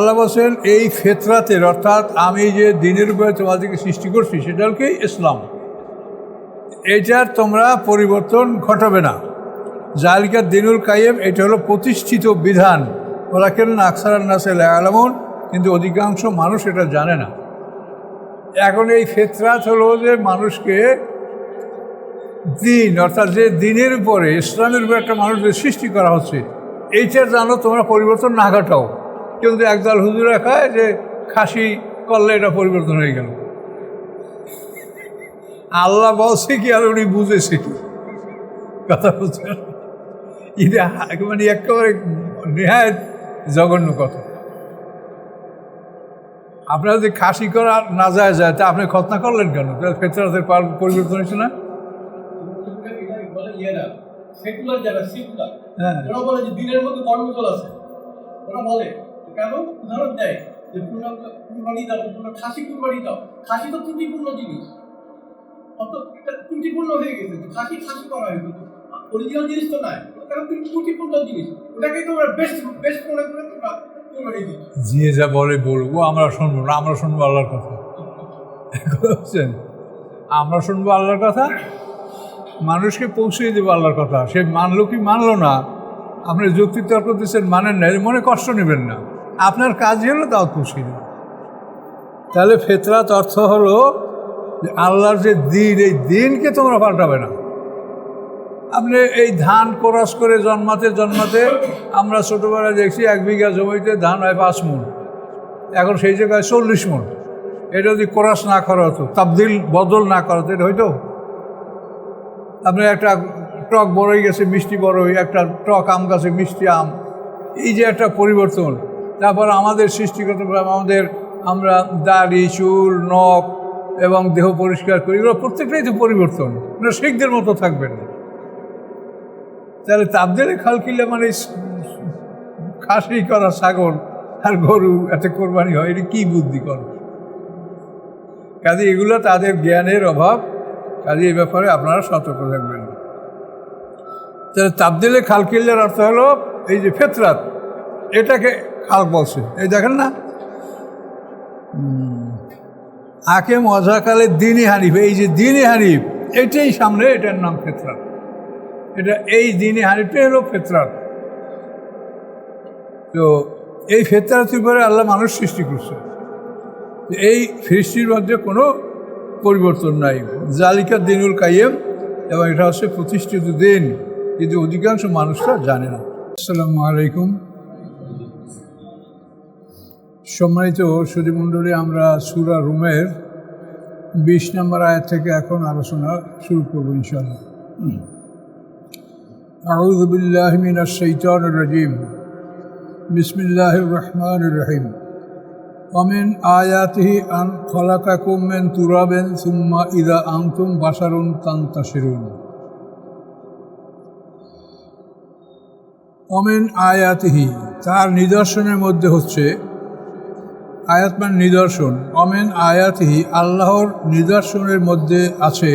আল্লাহ বলছেন এই ফেতরাতের, অর্থাৎ আমি যে দিনের উপরে তোমাদেরকে সৃষ্টি করছি সেটা হল কি ইসলাম, এইটার তোমরা পরিবর্তন ঘটাবে না। জালিকা দিনুল কাইয়্যিম, এটা হলো প্রতিষ্ঠিত বিধান। ওয়ালাকিন্না আকসারান নাসি লা ইয়ালামুন, কিন্তু অধিকাংশ মানুষ এটা জানে না। এখন এই ফেতরাত হলো যে মানুষকে দিন, অর্থাৎ যে দিনের উপরে ইসলামের উপরে একটা মানুষের সৃষ্টি করা হচ্ছে, এইটার জানো তোমরা পরিবর্তন না ঘটাও। কিন্তু একদল হুজুরা খায় যে খাসি করলে এটা পরিবর্তন হয়ে গেল। আল্লাহ বলছে কি আর উনি বুঝেছে কি কথা বলছেন, এটা মানে একেবারে নেহায়েত জঘন্য কথা। আপনারা যদি খাসি করা না যায় তা আপনি খতনা করলেন কেন? ফেতরাতের পরিবর্তন হয়েছে না? দিনের মধ্যে কর্মচল আছে, ওরা বলে কেন উদাহরণ দেয় যে কুরবানি দাও, খাসি কুরবানি দাও। খাসি তো ত্রুটিপূর্ণ জিনিস, ত্রুটিপূর্ণ হয়ে গেছে। খাসি খাসি করা হয়েছে, অরিজিনাল জিনিস তো নাই, ত্রুটিপূর্ণ জিনিস, ওটাকে তোমরা বেস্ট মনে করে তোমরা কুরবানি দিচ্ছ। যে যা বলে বলবো, আমরা শুনবো না, আমরা শুনবো আল্লাহর কথা। বুঝছেন, আমরা শুনবো আল্লাহর কথা, মানুষকে পৌঁছিয়ে দেবো আল্লাহর কথা। সে মানলো কি মানলো না, আপনি যুক্তি তর্ক দিচ্ছেন, মানেন না, মনে কষ্ট নেবেন না, আপনার কাজই হলো দাওয়াত পৌঁছিয়ে দেওয়া। তাহলে ফেতরাত অর্থ হলো যে আল্লাহর যে দিন, এই দিনকে তোমরা পাল্টাবে না। আপনি এই ধান কোরাস করে জন্মাতে জন্মাতে আমরা ছোটোবেলায় দেখছি 1 বিঘা জমিতে ধান হয় 5 মণ, এখন সেই জায়গায় 40 মণ। এটা যদি কোরাস না করা হতো, তাবদিল বদল না করা হতো, এটা হইতো? আপনি একটা টক বড়ই গেছে মিষ্টি বড়ই, একটা টক আম গাছে মিষ্টি আম, এই যে একটা পরিবর্তন। তারপর আমাদের সৃষ্টিগতভাবে আমরা দাড়ি চুল নখ এবং দেহ পরিষ্কার করি, এগুলো প্রত্যেকটাই তো পরিবর্তন। আপনারা শিখদের মতো থাকবেন না। তাহলে তাবদিলে খালকিল্লা মানে খাসি করা ছাগল আর গরু এতে কোরবানি হয়, এটা কী বুদ্ধি করে? কাজে এগুলো তাদের জ্ঞানের অভাব, কাজে এই ব্যাপারে আপনারা সতর্ক থাকবেন। তাহলে তাবদিলে খালকিল্লার অর্থ হলো এই যে ফেতরাত, এটাকে খাল বলছে। এই দেখেন না, আকে মজাকালে দিনই হানিফ, এই যে দিনই হানিফ এটাই সামনে, এটার নাম ফেতরাত। এটা এই দিনই হানিফটাই হলো ফেতরাত। তো এই ফেতরাতের উপরে আল্লাহ মানুষ সৃষ্টি করছে, এই সৃষ্টির মধ্যে কোনো পরিবর্তন নাই। জালিকা দিনুল কাইয়্যিম, এবং এটা হচ্ছে প্রতিষ্ঠিত দিন, কিন্তু অধিকাংশ মানুষরা জানে না। আসসালামু আলাইকুম। সম্মানিত সুধীমণ্ডলী, আমরা সূরা রুমের 20 নম্বর আয়াত থেকে এখন আলোচনা শুরু করব ইনশাআল্লাহ। আউযু বিল্লাহি মিনাশ শাইতানির রাজীম, বিসমিল্লাহির রহমানির রহিম। ওয়ামিন আয়াতিহি আন খলাকাকুম মিন তুরাবিন সুম্মা ইযা আনতুম বাশারুন তানতাশিরুন। ওমিন আয়াতিহি, তার নিদর্শনের মধ্যে হচ্ছে, আয়াত মানে নিদর্শন। ওমিন আয়াতিহি, আল্লাহর নিদর্শনের মধ্যে আছে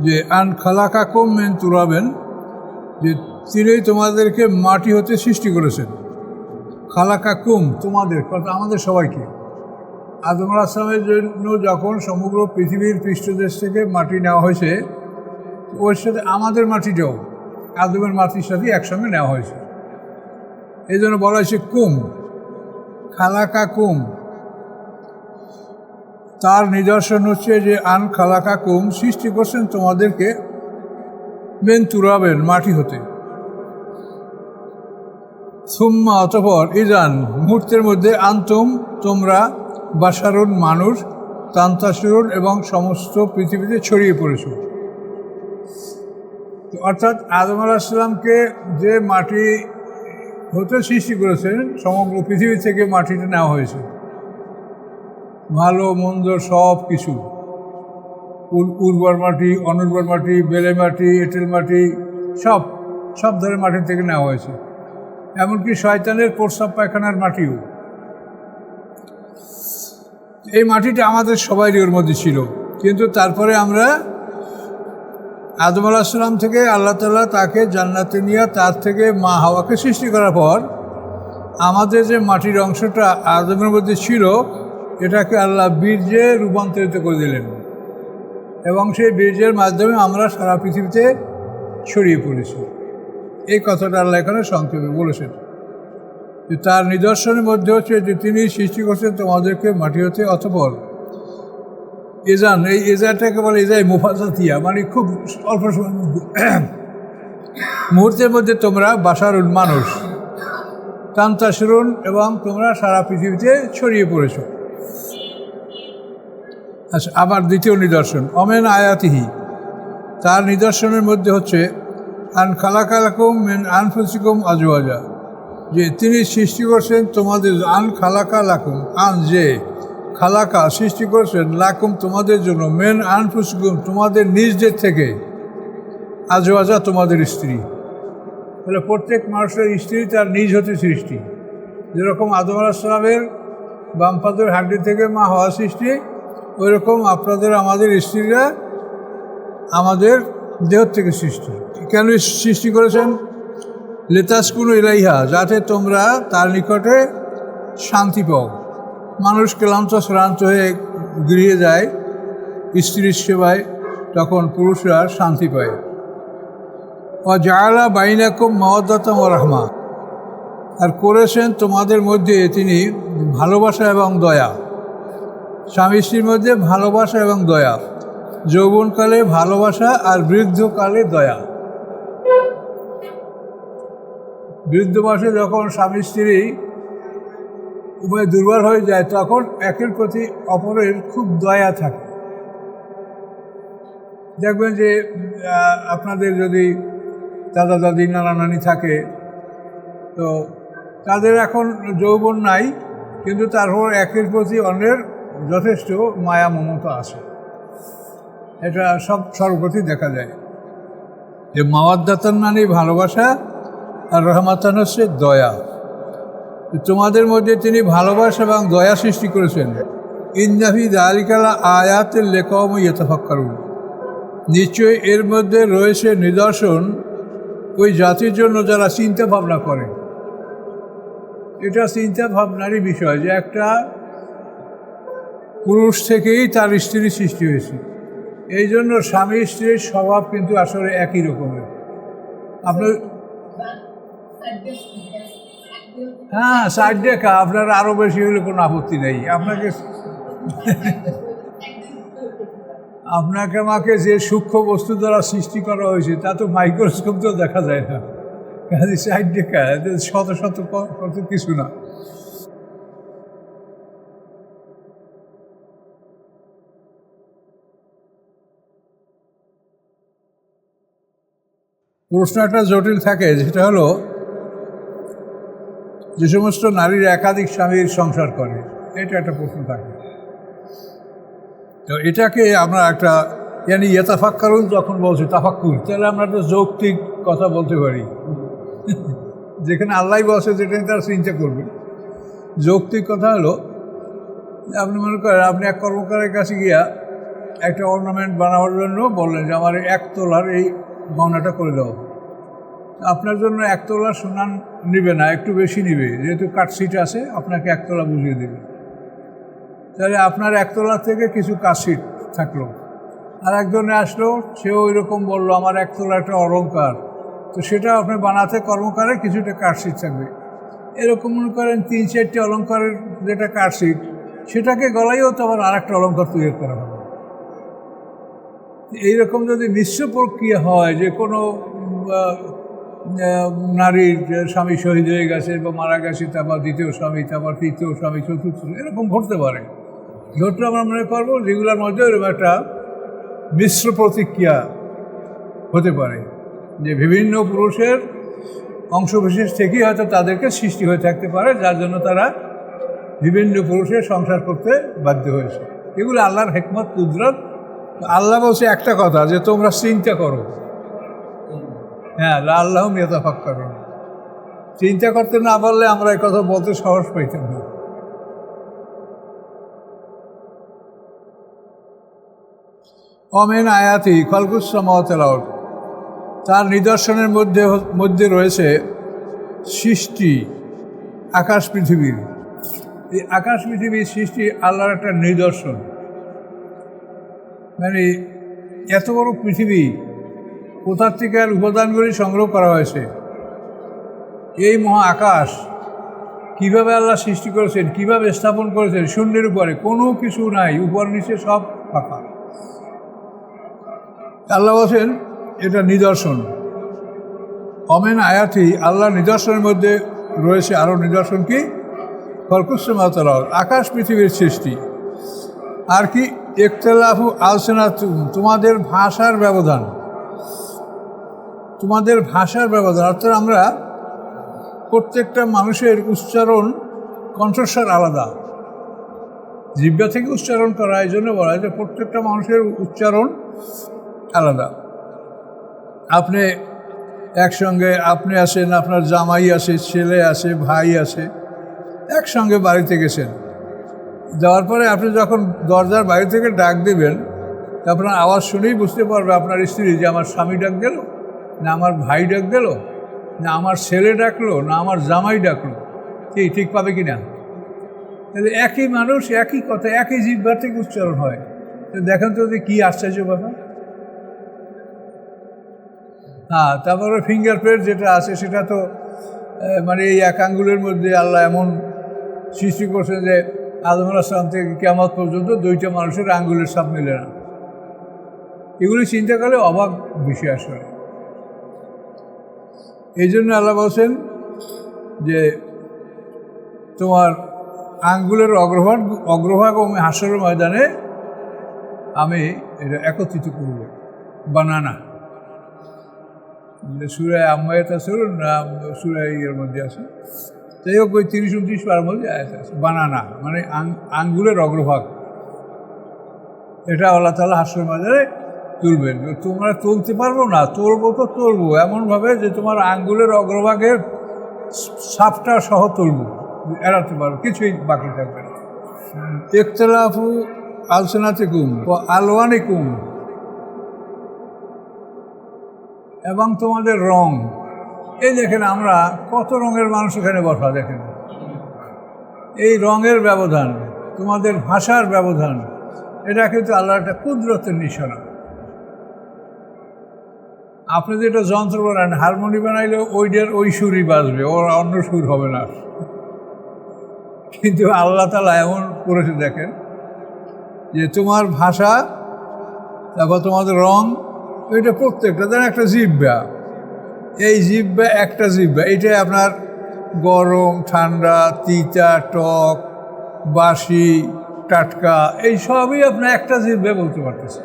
যে আন খালাকাকুম মিন তুরাবিন, যে তিনি তোমাদেরকে মাটি হতে সৃষ্টি করেছেন। খালাকাকুম, তোমাদের কথা আমাদের সবাইকে। আদম আলাইহিস সালামের জন্য যখন সমগ্র পৃথিবীর পৃষ্ঠদেশ থেকে মাটি নেওয়া হয়েছে, ওর সাথে আমাদের মাটিটাও আদমের মাটির সাথে একসঙ্গে নেওয়া হয়েছে। এই জন্য বলা হয়েছে কুম, খালাকা কুম। তার নিদর্শন হচ্ছে যে আন খালাকা কুম, সৃষ্টি করছেন তোমাদেরকে মেন তুরাবেন, মাটি হতে। সুম্মা, অতঃপর, ইজান, মুহূর্তের মধ্যে, আনতুম, তোমরা, বাশারুন, মানুষ, তানতাশিরুন, এবং সমস্ত পৃথিবীতে ছড়িয়ে পড়েছ। অর্থাৎ আদম আলাইহিস সালামকে যে মাটি হতে সৃষ্টি করেছেন, সমগ্র পৃথিবী থেকে মাটিটা নেওয়া হয়েছে। ভালো মন্দ সব কিছু, উর্বর মাটি, অনুর্বর মাটি, বেলে মাটি, এঁটেল মাটি, সব ধরনের মাটি থেকে নেওয়া হয়েছে। এমনকি শয়তানের প্রস্রাব পায়খানার মাটিও। এই মাটিটা আমাদের সবারই ওর মধ্যে ছিল, কিন্তু তারপরে আমরা আদম আলাইহিস সালাম থেকে আল্লাহ তাআলা তাকে জান্নাতে নিয়ে তার থেকে মা হাওয়াকে সৃষ্টি করার পর আমাদের যে মাটির অংশটা আদমের মধ্যে ছিল, এটাকে আল্লাহ বীর্যে রূপান্তরিত করে দিলেন, এবং সেই বীর্যের মাধ্যমে আমরা সারা পৃথিবীতে ছড়িয়ে পড়েছি। এই কথাটা আল্লাহ এখানে সংক্ষেপে বলেছেন যে তার নিদর্শনের মধ্যে হচ্ছে যে তিনি সৃষ্টি করছেন তোমাদেরকে মাটি হতে, অতঃপর এজান, এই এজাটাকে বলে এজাই মুফাসাতিয়া, মানে খুব অল্প সময়ের মধ্যে মুহূর্তের মধ্যে তোমরা বাশারুল মানুষ, তান্তাসরুন, এবং তোমরা সারা পৃথিবীতে ছড়িয়ে পড়েছ। আচ্ছা, আবার দ্বিতীয় নিদর্শন, অমেন আয়াতিহি, তার নিদর্শনের মধ্যে হচ্ছে আন খালাকালাকুম মিন আনফুসিকুম আজওয়াজা, যে তিনি সৃষ্টি করছেন তোমাদের, আন খালাকা লাকুম, আন যে খালাকা সৃষ্টি করছেন, লাকুম তোমাদের জন্য, মেন আনফুসিকুম তোমাদের নিজদের থেকে, আজওয়াজা তোমাদের স্ত্রী। তাহলে প্রত্যেক মানুষের স্ত্রী তার নিজ হতে সৃষ্টি। যেরকম আদম আলাইহিস সালামের বামপাদের হাড্ডি থেকে মা হওয়া সৃষ্টি, ওই রকম আপনাদের আমাদের স্ত্রীরা আমাদের দেহ থেকে সৃষ্টি। কেন সৃষ্টি করেছেন? লেতাসকুনু ইলাইহা, যাতে তোমরা তার নিকটে শান্তি পাও। মানুষ ক্লান্ত শ্রান্ত হয়ে গৃহে যায় স্ত্রীর সেবায়, তখন পুরুষরা শান্তি পায়। জাআলা বাইনাকুম মাওয়াদ্দাতাম ওয়া রাহমা, আর করেছেন তোমাদের মধ্যে তিনি ভালোবাসা এবং দয়া, স্বামী স্ত্রীর মধ্যে ভালোবাসা এবং দয়া, যৌবনকালে ভালোবাসা আর বৃদ্ধকালে দয়া। বৃদ্ধ বয়সে যখন স্বামী স্ত্রী উভয় দুর্বল হয়ে যায়, তখন একের প্রতি অপরের খুব দয়া থাকে। দেখবেন যে আপনাদের যদি দাদা দাদি নানা নানি থাকে, তো তাদের এখন যৌবন নাই, কিন্তু তারপর একের প্রতি অন্যের যথেষ্ট মায়া মমতা আছে। এটা সব সর্বপ্রতি দেখা যায় যে মাওয়াদ্দাতান মানে ভালোবাসা, আর রহমাতান হচ্ছে দয়া। তোমাদের মধ্যে তিনি ভালোবাসা এবং দয়া সৃষ্টি করেছেন। ইন্না ফি যালিকা আয়াতিল লিকাওমিন ইয়াতাফাক্কারুন, নিশ্চয়ই এর মধ্যে রয়েছে নিদর্শন ওই জাতির জন্য যারা চিন্তা ভাবনা করে। এটা চিন্তা ভাবনারই বিষয় যে একটা পুরুষ থেকেই তার স্ত্রী সৃষ্টি হয়েছে, এই জন্য স্বামী স্ত্রীর স্বভাব কিন্তু আসলে একই রকমের। আপনার হ্যাঁ, সাইড দেখা আপনার আরও বেশি হলে কোনো আপত্তি নেই। আপনাকে আমাকে যে সূক্ষ্ম বস্তু দ্বারা সৃষ্টি করা হয়েছে তা তো মাইক্রোস্কোপ তো দেখা যায় না, কাজে সাইড দেখা শত শত কত কিছু না। প্রশ্ন একটা জটিল থাকে, যেটা হলো যে সমস্ত নারীর একাধিক স্বামীর সংসার করে, এটা একটা প্রশ্ন থাকে। তো এটাকে আমরা একটা ইয়াতাফাক্কারুন যখন বলছি তাফাক্কুর, তাহলে আমরা একটা যৌক্তিক কথা বলতে পারি, যেখানে আল্লাহ বলছে যেটা তারা চিন্তা করবে। যৌক্তিক কথা হলো, আপনি মনে করেন আপনি এক কর্মকারের কাছে গিয়া একটা অর্নামেন্ট বানাবার জন্য বললেন যে আমার 1 তোলার এই গহনাটা করে দাও। আপনার জন্য 1 তোলা সোনা নিবে না, একটু বেশি নিবে, যেহেতু কাটশিট আছে আপনাকে 1 তোলা বুঝিয়ে দেবে। তাহলে আপনার 1 তোলা থেকে কিছু কাটশিট থাকলো, আর একজনে আসলো, সেও ওই রকম বললো আমার 1 তোলা একটা অলঙ্কার, তো সেটা আপনি বানাতে কর্মকারের কিছুটা কাটশিট থাকবে। এরকম মনে করেন 3-4টি অলঙ্কারের যেটা কাটশিট, সেটাকে গলাইও তো আবার আর একটা অলঙ্কার তৈরি করা হবে। এইরকম যদি মিশ্র প্রক্রিয়া হয়, যে কোনো নারীর স্বামী শহীদ হয়ে গেছে বা মারা গেছে, তারপর দ্বিতীয় স্বামী, তারপর তৃতীয় স্বামী, চতুর্থ, এরকম ঘটতে পারে। ঘটলে আমরা মনে করবো যেগুলোর মধ্যে এরকম একটা মিশ্র প্রতিক্রিয়া হতে পারে, যে বিভিন্ন পুরুষের অংশবিশেষ থেকেই হয়তো তাদেরকে সৃষ্টি হয়ে থাকতে পারে, যার জন্য তারা বিভিন্ন পুরুষের সংসার করতে বাধ্য হয়েছে। এগুলো আল্লাহর হিকমত, কুদরত। আল্লাহ বলছে একটা কথা, যে তোমরা চিন্তা করো। হ্যাঁ, আল্লাহম ইয়াতাফাক্কারুন, চিন্তা করতে না পারলে আমরা এই কথা বলতে সাহস পাইতাম না। অমেন আয়াতি খালকুস সামাওয়াতি ওয়াল আরদ, তার নিদর্শনের মধ্যে রয়েছে সৃষ্টি আকাশ পৃথিবীর, এই আকাশ পৃথিবীর সৃষ্টি আল্লাহর একটা নিদর্শন। মানে এত বড় পৃথিবী কোথার থেকে আর উপাদানগুলি সংগ্রহ করা হয়েছে, এই মহা আকাশ কীভাবে আল্লাহ সৃষ্টি করেছেন, কীভাবে স্থাপন করেছেন, শূন্যের উপরে কোনো কিছু নাই, উপর নিচে সব ফাঁকা। আল্লাহ বলছেন এটা নিদর্শন। অমেন আয়াতি, আল্লাহ নিদর্শনের মধ্যে রয়েছে আরও নিদর্শন কি, ফরকুসমাতল, আকাশ পৃথিবীর সৃষ্টি। আর কি, ইখতিলাফু আলসিনাতুকুম, তোমাদের ভাষার ব্যবধান, তোমাদের ভাষার ব্যবধান। অর্থাৎ আমরা প্রত্যেকটা মানুষের উচ্চারণ কণ্ঠস্বর আলাদা, জিহ্বা থেকে উচ্চারণ করা, এই জন্য বলা হয় যে প্রত্যেকটা মানুষের উচ্চারণ আলাদা। আপনি একসঙ্গে আপনি আসেন, আপনার জামাই আসে, ছেলে আসে, ভাই আসে, একসঙ্গে বাড়িতে গেছেন, যাওয়ার পরে আপনি যখন দরজার বাইরে থেকে ডাক দেবেন, আপনার আওয়াজ শুনেই বুঝতে পারবে আপনার স্ত্রী যে আমার স্বামী ডাক গেল, না আমার ভাই ডাক গেল, না আমার ছেলে ডাকলো, না আমার জামাই ডাকলো, কি ঠিক পাবে কি না? তাহলে একই মানুষ, একই কথা, একই জিহ্বা থেকে উচ্চারণ হয়। দেখেন তো যে কী আশ্চর্য ব্যাপার। হ্যাঁ, তারপরে ফিঙ্গারপ্রিন্ট যেটা আছে সেটা তো মানে এই এক আঙ্গুলের মধ্যে আল্লাহ এমন সৃষ্টি করছে যে আদম আলাইহিস সালাম থেকে কিয়ামত পর্যন্ত দুইটা মানুষের আঙ্গুলের ছাপ মিলে না। এগুলি চিন্তা করলে অবাক বিষয় আসলে। এই জন্য আল্লাহ বলছেন যে তোমার আঙ্গুলের অগ্রভাগ ও হাসরের ময়দানে আমি এটা একত্রিত করব, বানানা। সূরা আম্মায়াত আছে না, সূরা ইয়ের মধ্যে আছে, যাই হোক ওই 30-29 পারার মধ্যে আছে, বানানা মানে আঙ্গুলের অগ্রভাগ, এটা আল্লাহ তাআলা হাসরের ময়দানে তুলবেন। তোমরা তুলতে পারবো না, তুলবো তো তুলবো এমনভাবে যে তোমার আঙ্গুলের অগ্রভাগের ছাপটা সহ তুলবো, এড়াতে পারবো, কিছুই বাকি থাকবে না। ইখতিলাফু আলসিনাতিকুম ওয়া আলওয়ানিকুম, এবং তোমাদের রং। এই দেখেন আমরা কত রঙের মানুষ এখানে বসা, দেখেন এই রঙের ব্যবধান, তোমাদের ভাষার ব্যবধান, এটা কিন্তু আল্লাহর একটা কুদরতের নিশানা। আপনি যেটা যন্ত্র বানান, হারমোনি বানাইলে ওইটার ওই সুরই বাজবে, ওর অন্য সুর হবে না। কিন্তু আল্লাহ তাআলা এমন করেছে দেখেন যে তোমার ভাষা, তারপর তোমাদের রং, ওইটা প্রত্যেকটা যেন একটা জিহ্বা, এই জিহ্বা একটা জিহ্বা, এইটাই আপনার গরম, ঠান্ডা, তিতা, টক, বাসি, টাটকা, এই সবই আপনার একটা জিহ্বা বলতে পারতেছে।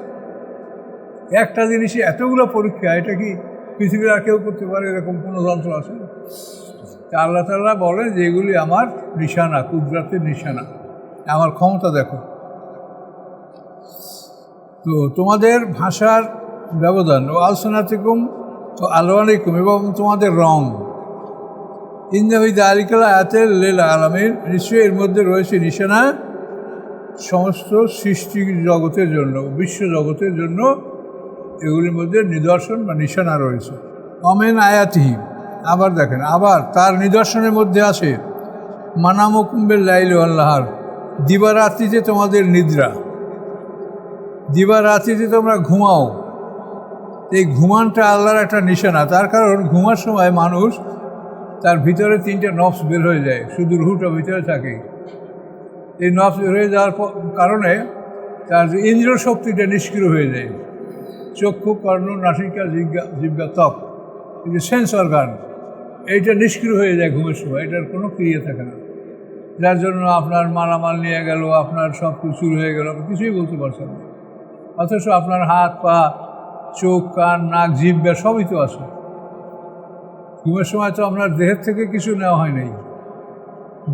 একটা জিনিসই এতগুলো পরীক্ষা, এটা কি পৃথিবীর আর কেউ করতে পারে? এরকম কোনো যন্ত্র আছে? আল্লাহ তাআলা বলে যে এগুলি আমার নিশানা, কুদরতের নিশানা, আমার ক্ষমতা দেখো। তো তোমাদের ভাষার ব্যবধান, ও আলসিনাতিকুম ও আলওয়ানিকুম, এবং তোমাদের রং। ইন্না ফি যালিকা লাআয়াতিন লিল আলামিন, নিশ্চয়ই এর মধ্যে রয়েছে নিশানা সমস্ত সৃষ্টি জগতের জন্য, বিশ্ব জগতের জন্য এগুলির মধ্যে নিদর্শন বা নিশানা রয়েছে। অমেন আয়াতিহি, আবার দেখেন, আবার তার নিদর্শনের মধ্যে আছে মানামুকুম বিল লাইলি ওয়ান নাহার, দিবারাত্রিতে তোমাদের নিদ্রা, দিবারাত্রিতে তোমরা ঘুমাও, এই ঘুমানটা আল্লাহর একটা নিশানা। তার কারণ ঘুমার সময় মানুষ তার ভিতরে 3টে নফস বের হয়ে যায়, শুধু রুহটা ভিতরে থাকে। এই নফস বের হয়ে যাওয়ার কারণে তার যে ইন্দ্রিয় শক্তিটা নিষ্ক্রিয় হয়ে যায়, চক্ষু, কর্ণ, নাসিকা, জিহ্বা, ত্বক, এই যে সেন্স অর্গান, এইটা নিষ্ক্রিয় হয়ে যায় ঘুমের সময়, এটার কোনো ক্রিয়া থাকে না। যার জন্য আপনার মালামাল নিয়ে গেল, আপনার সব কিছু হয়ে গেল, আপনি কিছুই বলতে পারছেন না। অথচ আপনার হাত, পা, চোখ, কান, নাক, জিহ্বা সবই তো আছে। ঘুমের সময় তো আপনার দেহের থেকে কিছু নেওয়া হয় নাই।